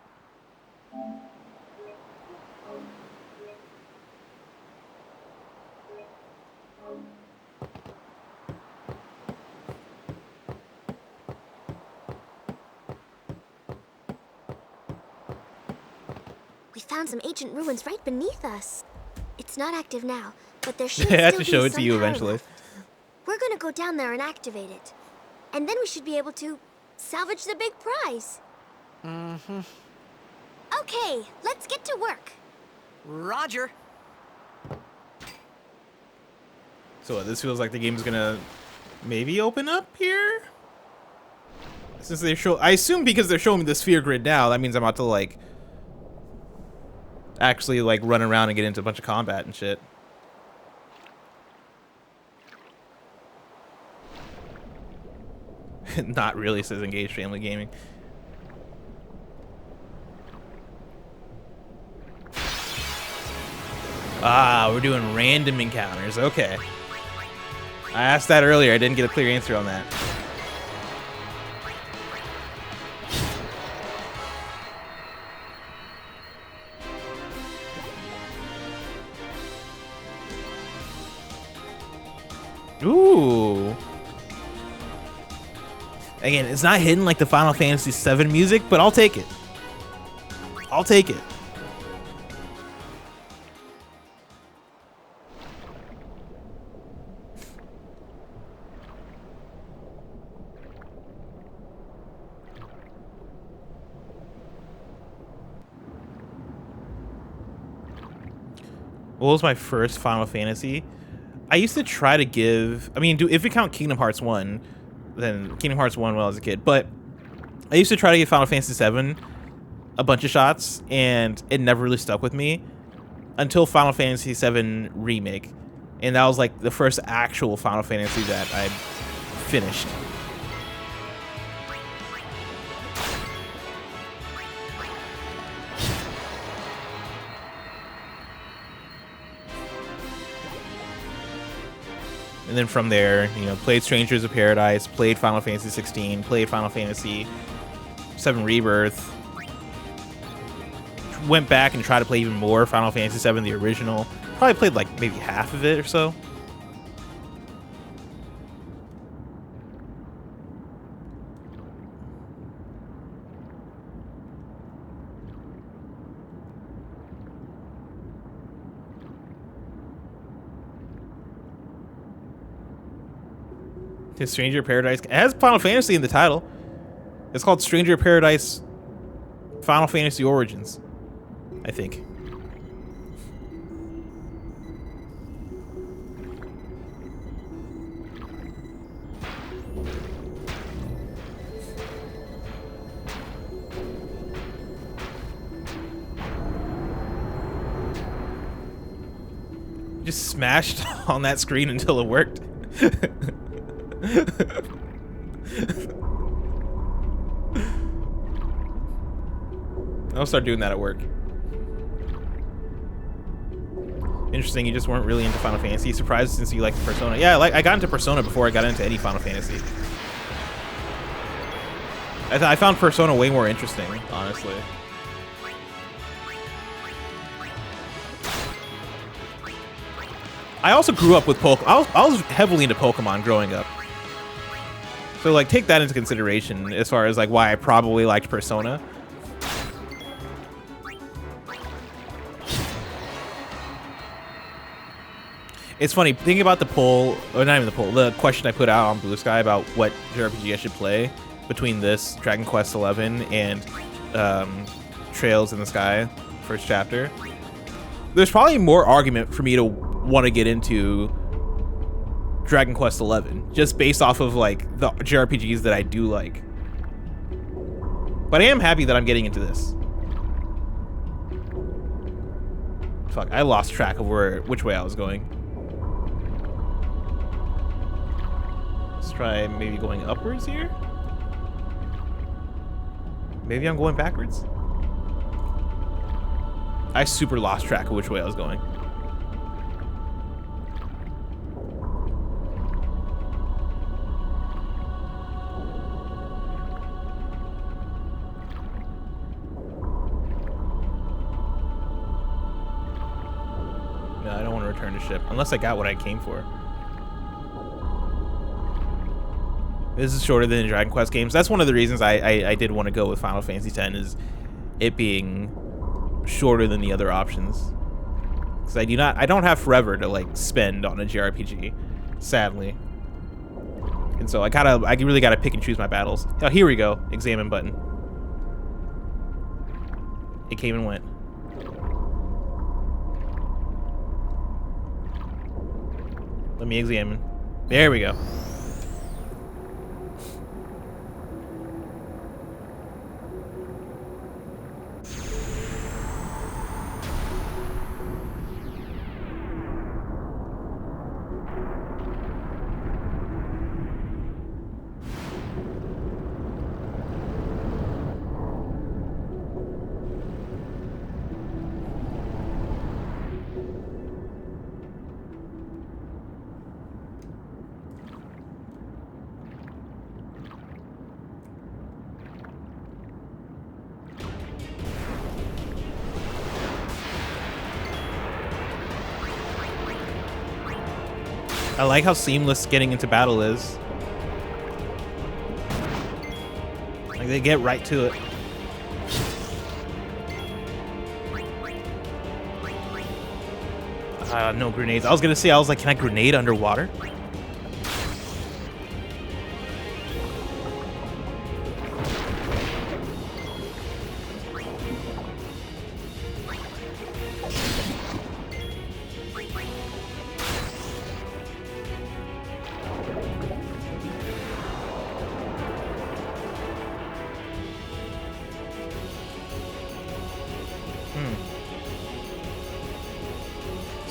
We found some ancient ruins right beneath us. It's not active now, but there should They have still to be show it some to you power eventually. left. We're gonna go down there and activate it. And then we should be able to salvage the big prize. Mm-hmm. Okay, let's get to work. Roger. So this feels like the game's gonna maybe open up here? Since they show, I assume because they're showing me the sphere grid now, that means I'm about to like actually like run around and get into a bunch of combat and shit. Not really, says Engage Family Gaming. Ah, we're doing random encounters. Okay. I asked that earlier. I didn't get a clear answer on that. Ooh. Again, it's not hidden like the Final Fantasy VII music, but I'll take it. I'll take it. What was my first Final Fantasy? I used to try to give, I mean, if we count Kingdom Hearts 1, then Kingdom Hearts 1 when I was a kid, but I used to try to give Final Fantasy 7 a bunch of shots, and it never really stuck with me until Final Fantasy 7 Remake. And that was like the first actual Final Fantasy that I finished. And then from there, you know, played Strangers of Paradise, played Final Fantasy 16, played Final Fantasy 7 Rebirth. Went back and tried to play even more Final Fantasy 7, the original. Probably played like maybe half of it or so. His Stranger of Paradise it has Final Fantasy in the title. It's called Stranger of Paradise Final Fantasy Origins, I think. Just smashed on that screen until it worked. I'll start doing that at work. Interesting, you just weren't really into Final Fantasy. Surprised since you liked Persona. Yeah, I got into Persona before I got into any Final Fantasy. I found Persona way more interesting, honestly. I also grew up with Pokemon. I was heavily into Pokemon growing up. So like take that into consideration as far as like why I probably liked Persona. It's funny thinking about the poll, or not even the poll, the question I put out on Blue Sky about what JRPG I should play between this Dragon Quest XI and Trails in the Sky first chapter. There's probably more argument for me to want to get into Dragon Quest XI just based off of like the JRPGs that I do like. But I am happy that I'm getting into this. Fuck, I lost track of which way I was going. Let's try maybe going upwards here. Maybe I'm going backwards. I super lost track of which way I was going. No, I don't want to return to ship unless I got what I came for. This is shorter than the Dragon Quest games. That's one of the reasons I did want to go with Final Fantasy X, is it being shorter than the other options. Because I don't have forever to like spend on a JRPG, sadly. And so I really gotta pick and choose my battles. Oh, here we go. Examine button. It came and went. Let me examine. There we go. I like how seamless getting into battle is. Like they get right to it. No grenades. I was gonna say, I was like, can I grenade underwater?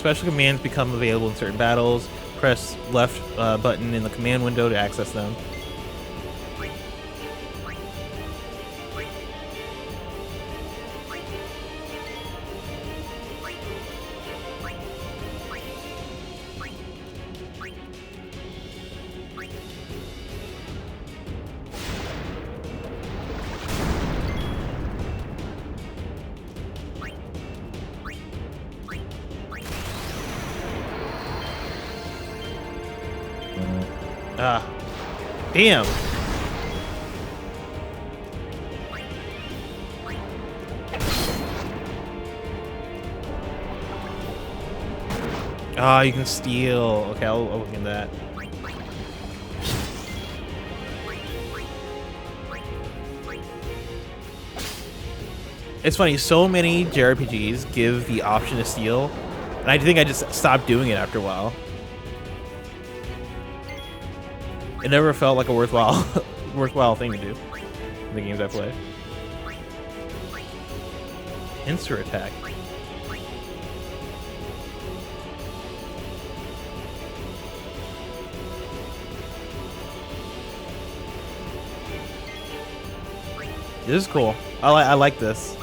Special commands become available in certain battles. Press left button in the command window to access them. Ah, damn. Ah, you can steal. Okay, I'll look into that. It's funny, so many JRPGs give the option to steal, and I think I just stopped doing it after a while. It never felt like a worthwhile thing to do in the games I play. Insert attack. This is cool. I like this.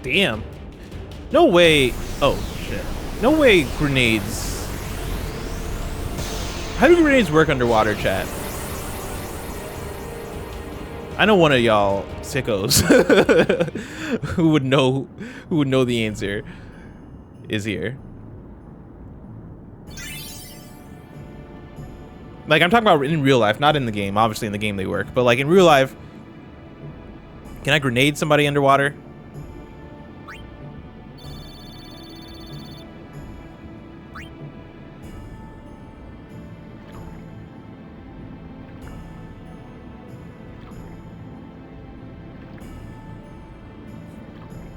Damn. No way. Oh, shit. No way grenades. How do grenades work underwater, chat? I know one of y'all sickos who would know the answer is here. Like, I'm talking about in real life, not in the game. Obviously in the game they work, but like in real life, can I grenade somebody underwater?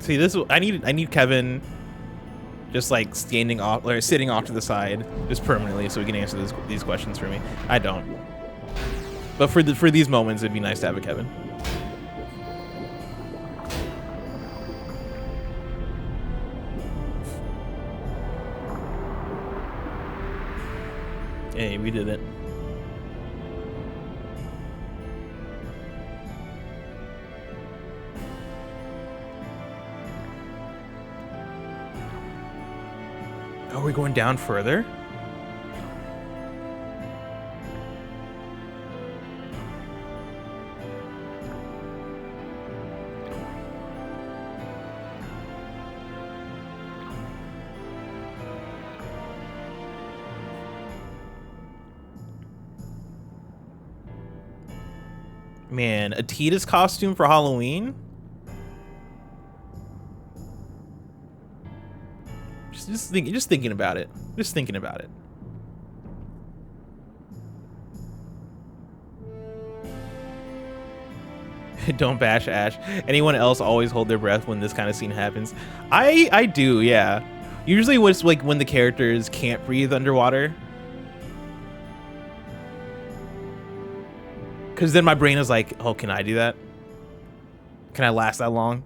See, this I need Kevin just like standing off or sitting off to the side just permanently so he can answer these questions for me. I don't. But for these moments it'd be nice to have a Kevin. Hey, we did it. Are we going down further? Man, a Tita's costume for Halloween? Just thinking about it. Just thinking about it. Don't bash Ash. Anyone else always hold their breath when this kind of scene happens? I do, yeah. Usually what's like when the characters can't breathe underwater. Because then my brain is like, oh, can I do that? Can I last that long?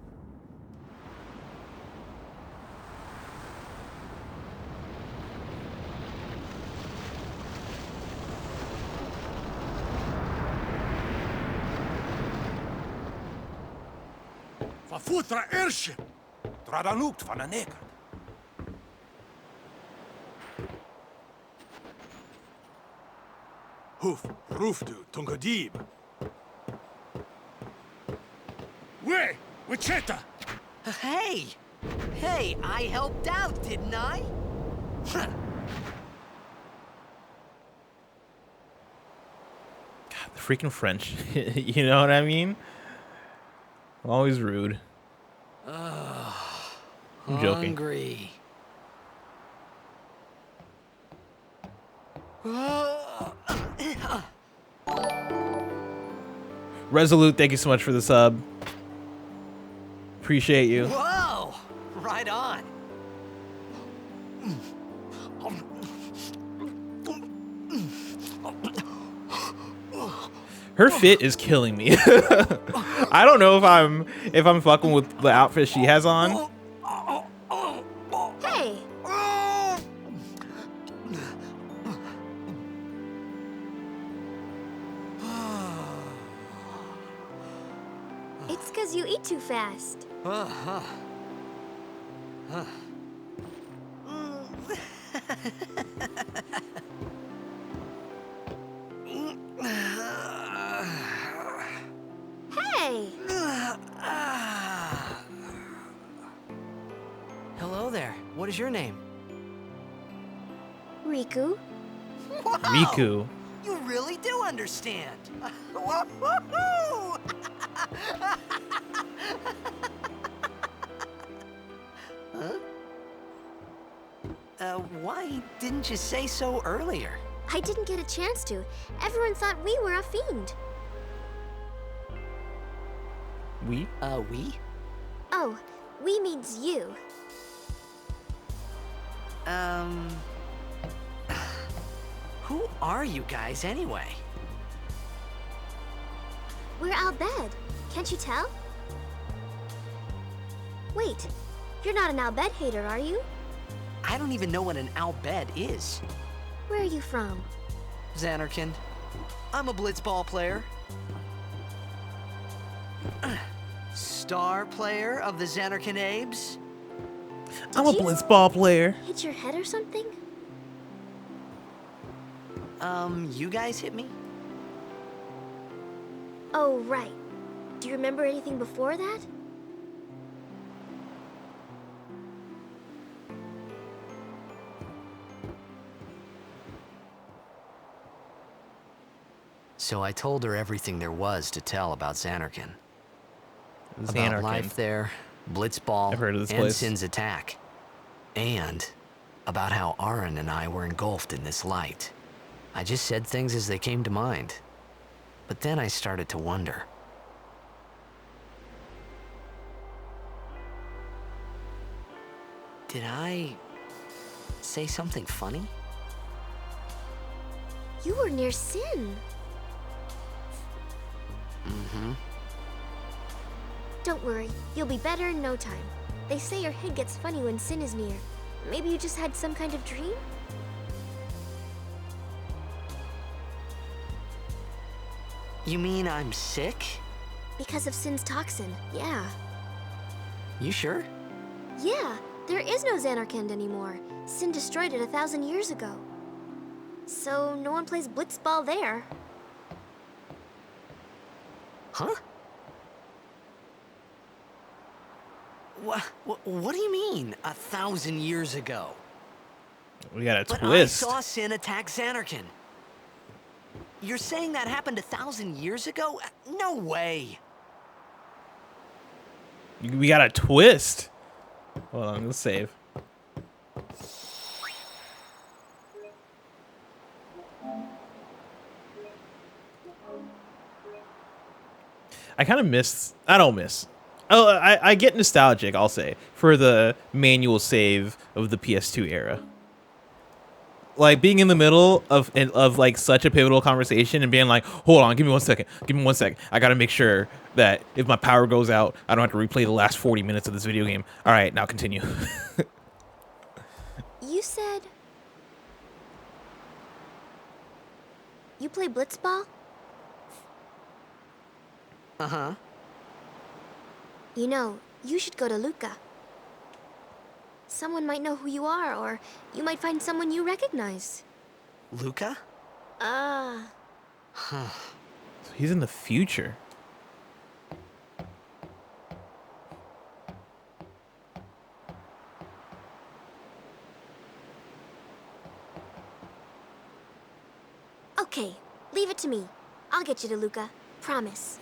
Verfutra airship! Tradanukt van een neker. Hoof, roofdu, tungadib. Way, Wichita! Hey! Hey, I helped out, didn't I? God, the freaking French. You know what I mean? Always rude. I'm joking. Hungry. Resolute, thank you so much for the sub. Appreciate you. Whoa! Right on. Her fit is killing me. I don't know if I'm fucking with the outfit she has on. Hey, it's because you eat too fast. Hey, Hello there. What is your name? Riku. Wow! Riku. You really do understand. Woo-hoo-hoo! Huh? Why didn't you say so earlier? I didn't get a chance to. Everyone thought we were a fiend. We? We? Oh, we means you. Who are you guys anyway? We're Al Bhed. Can't you tell? Wait, you're not an Al Bhed hater, are you? I don't even know what an Al Bhed is. Where are you from? Xanarkin. I'm a blitzball player. Star player of the Xanarkin Abes. I'm a you- blitzball player. Hit your head or something? You guys hit me? Oh, right. Do you remember anything before that? So I told her everything there was to tell about Xanarkin. About Xanarkin. life there, Blitzball, I've heard of this and place. Sin's attack. And about how Aaron and I were engulfed in this light. I just said things as they came to mind. But then I started to wonder. Did I say something funny? You were near Sin. Mm-hmm. Don't worry, you'll be better in no time. They say your head gets funny when Sin is near. Maybe you just had some kind of dream? You mean I'm sick? Because of Sin's toxin, yeah. You sure? Yeah, there is no Xanarkand anymore. Sin destroyed it 1,000 years ago. So no one plays blitzball there. Huh? What do you mean, 1,000 years ago? We got a But twist. I saw Sin attack Xanarkin. You're saying that happened 1,000 years ago? No way. We got a twist. Hold on, let's save. I kind of miss. I don't miss. Oh, I get nostalgic, I'll say, for the manual save of the PS2 era. Like being in the middle of like such a pivotal conversation and being like, hold on, give me 1 second. Give me 1 second. I gotta make sure that if my power goes out, I don't have to replay the last 40 minutes of this video game. All right, now continue. You said you play blitzball? Uh-huh. You know, you should go to Luca. Someone might know who you are, or you might find someone you recognize. Luca? Ah. So he's in the future. Okay, leave it to me. I'll get you to Luca. Promise.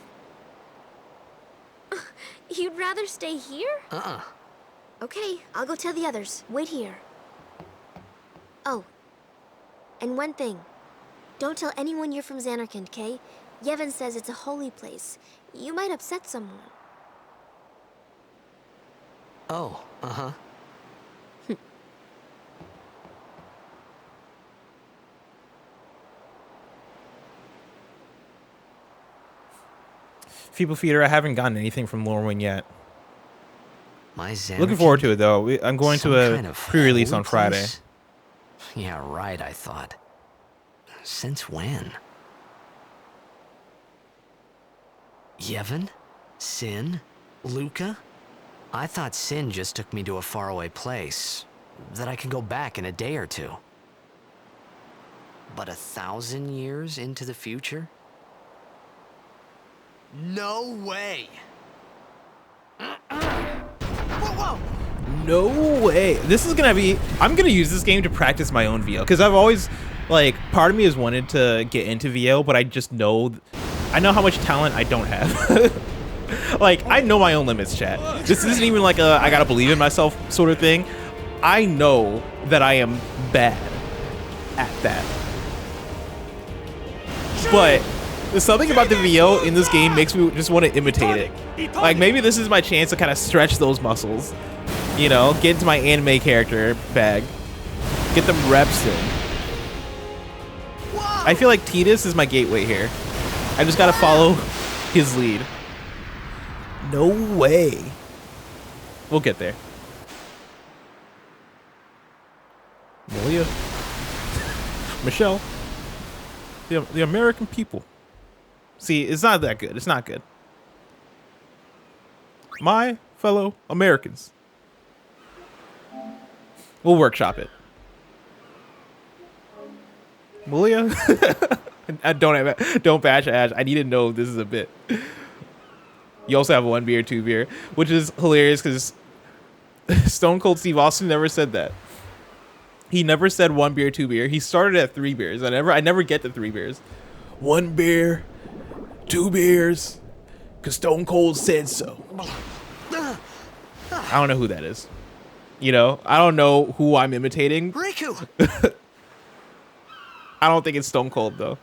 You'd rather stay here? Uh-uh. Okay, I'll go tell the others. Wait here. Oh, and one thing. Don't tell anyone you're from Xanarkand, okay? Yevon says it's a holy place. You might upset someone. Oh, uh-huh. Feeble Feeder, I haven't gotten anything from Lorwyn yet. My Xanarkand? Looking forward to it, though. I'm going Some to a kind of pre-release holy on Friday. place? Yeah, right, I thought. Since when? Yevon? Sin? Luca? I thought Sin just took me to a faraway place, that I can go back in a day or two. But 1,000 years into the future? No way! Whoa! No way. This is gonna be. I'm gonna use this game to practice my own VO because I've always, like, part of me has wanted to get into VO, but I just know, I know how much talent I don't have. Like, I know my own limits, chat. This isn't even like a I gotta believe in myself sort of thing. I know that I am bad at that. But there's something about the VO in this game makes me just want to imitate it. Like, maybe this is my chance to kind of stretch those muscles. You know, get into my anime character bag. Get them reps in. I feel like Tidus is my gateway here. I just gotta follow his lead. No way. We'll get there. Malia. Michelle. The American people. See, it's not that good. It's not good. My fellow Americans. We'll workshop it. Malia? Don't bash Ash. I need to know this is a bit. You also have 1 beer, 2 beer, which is hilarious because Stone Cold Steve Austin never said that. He never said 1 beer, 2 beer. He started at 3 beers. I never get to 3 beers. 1 beer, 2 beers, because Stone Cold said so. I don't know who that is. You know, I don't know who I'm imitating. Riku! I don't think it's Stone Cold, though.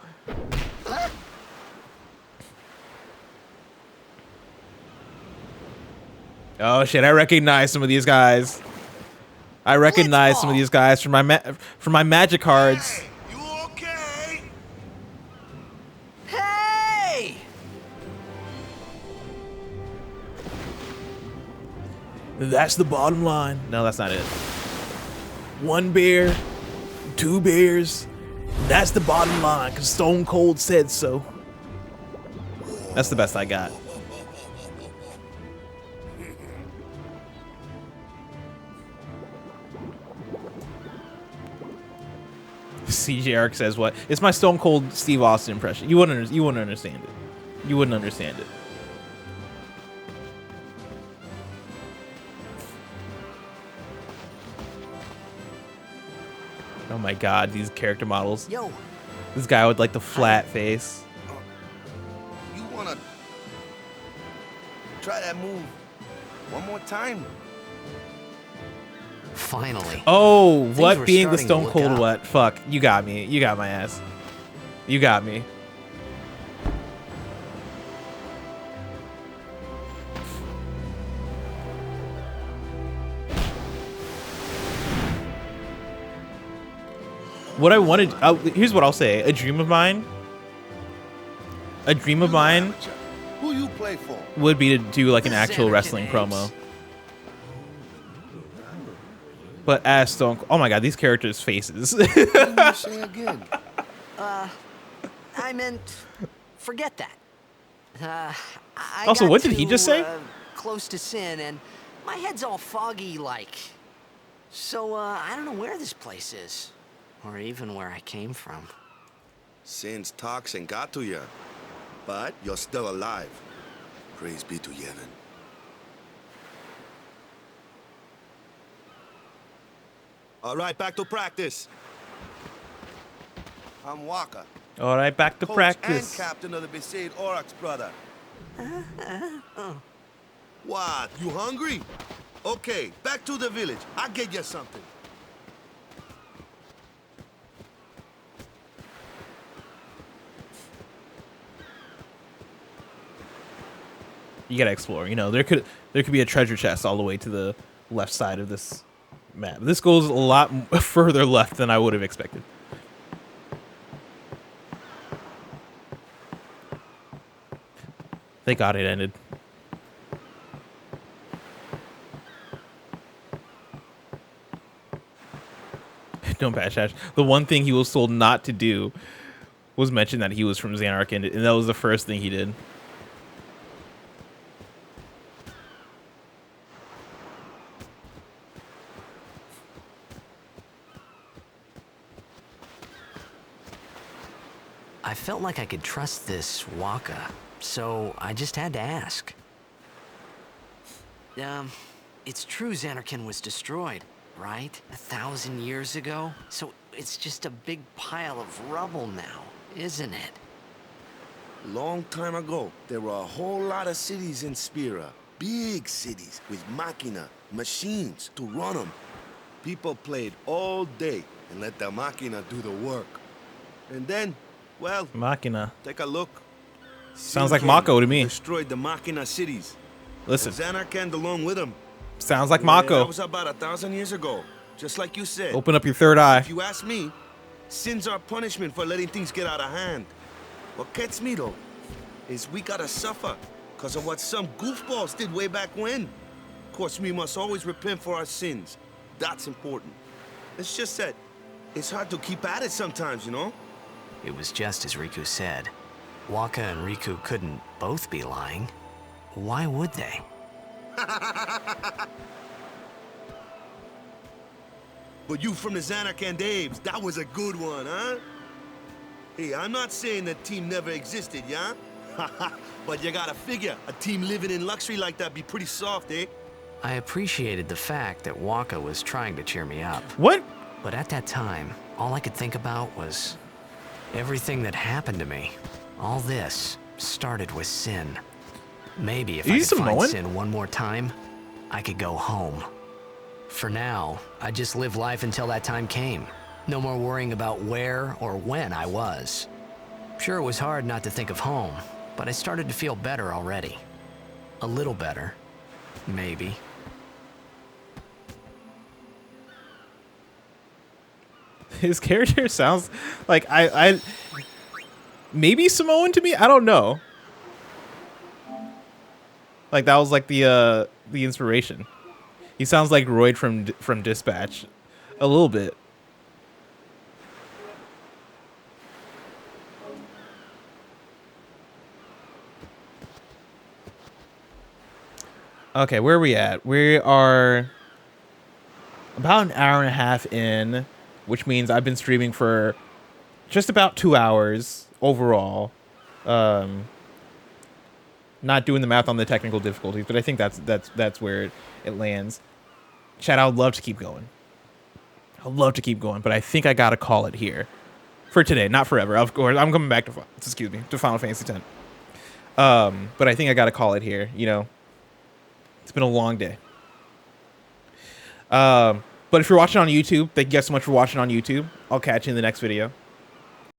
Oh, shit. I recognize some of these guys. I recognize some of these guys from my magic cards. Hey, you okay? Hey! That's the bottom line. No, that's not it. 1 beer, 2 beers. That's the bottom line, because Stone Cold said so. That's the best I got. CJ Arc says what? It's my Stone Cold Steve Austin impression. You wouldn't understand it. You wouldn't understand it. Oh my god, these character models. Yo, This guy with like the flat face. you wanna try that move one more time? Finally. Oh, Things what were being the starting to Stone look Cold up. what? Fuck, you got me. You got my ass. You got me. What I wanted, here's what I'll say: a dream of mine. A dream of mine Who you play for? would be to do like an The actual Xanarkin wrestling eggs. promo. But as Stone, oh my God, these characters' faces. What did you say again? I meant, forget that. I Also, got what did he too, just say? Close to Sin, and my head's all foggy like. So, I don't know where this place is. Or even where I came from. Sin's toxin got to you, but you're still alive. Praise be to Yevon. All right, back to practice. I'm Waka, All right, back to coach practice. and captain of the Besaid Oryx, brother. What? You hungry? Okay, back to the village. I'll get you something. You gotta explore. You know, there could be a treasure chest all the way to the left side of this map. This goes a lot further left than I would have expected. Thank God it ended. Don't bash Ash. The one thing he was told not to do was mention that he was from Xanarkin, and that was the first thing he did. I felt like I could trust this Waka, so I just had to ask. It's true Xanarkin was destroyed, right? 1,000 years ago? So it's just a big pile of rubble now, isn't it? Long time ago, there were a whole lot of cities in Spira. Big cities with machina, machines to run them. People played all day and let the machina do the work. And then, well, Machina. take a look. Sounds like Sin Mako to me. destroyed the machina cities. Listen, And Xanarkand along with them. sounds like That Mako. was about 1,000 years ago. Just like you said. Open up your third eye. If you ask me, sins are punishment for letting things get out of hand. What gets me, though, is we gotta suffer because of what some goofballs did way back when. Of course, we must always repent for our sins. That's important. It's just that it's hard to keep at it sometimes, you know? It was just as Riku said. Waka and Riku couldn't both be lying. Why would they? But you from the Xanarkand Daves, that was a good one, huh? Hey, I'm not saying that team never existed, yeah? But you gotta figure, a team living in luxury like that be pretty soft, eh? I appreciated the fact that Waka was trying to cheer me up. What? But at that time, all I could think about was everything that happened to me. All this started with Sin. Maybe if I could find Samoan? Sin one more time, I could go home. For now, I just live life until that time came. No more worrying about where or when I was. Sure, it was hard not to think of home, but I started to feel better already. A little better, maybe. His character sounds like I maybe Samoan to me. I don't know. Like that was like the inspiration. He sounds like Royd from Dispatch, a little bit. Okay, where are we at? We are about an hour and a half in, which means I've been streaming for just about 2 hours overall. Not doing the math on the technical difficulties, but I think that's where it lands. Chat, I would love to keep going. I'd love to keep going, but I think I gotta call it here for today, not forever. Of course, I'm coming back to Final Fantasy X. But I think I gotta call it here. You know, it's been a long day. But if you're watching on YouTube, thank you guys so much for watching on YouTube. I'll catch you in the next video.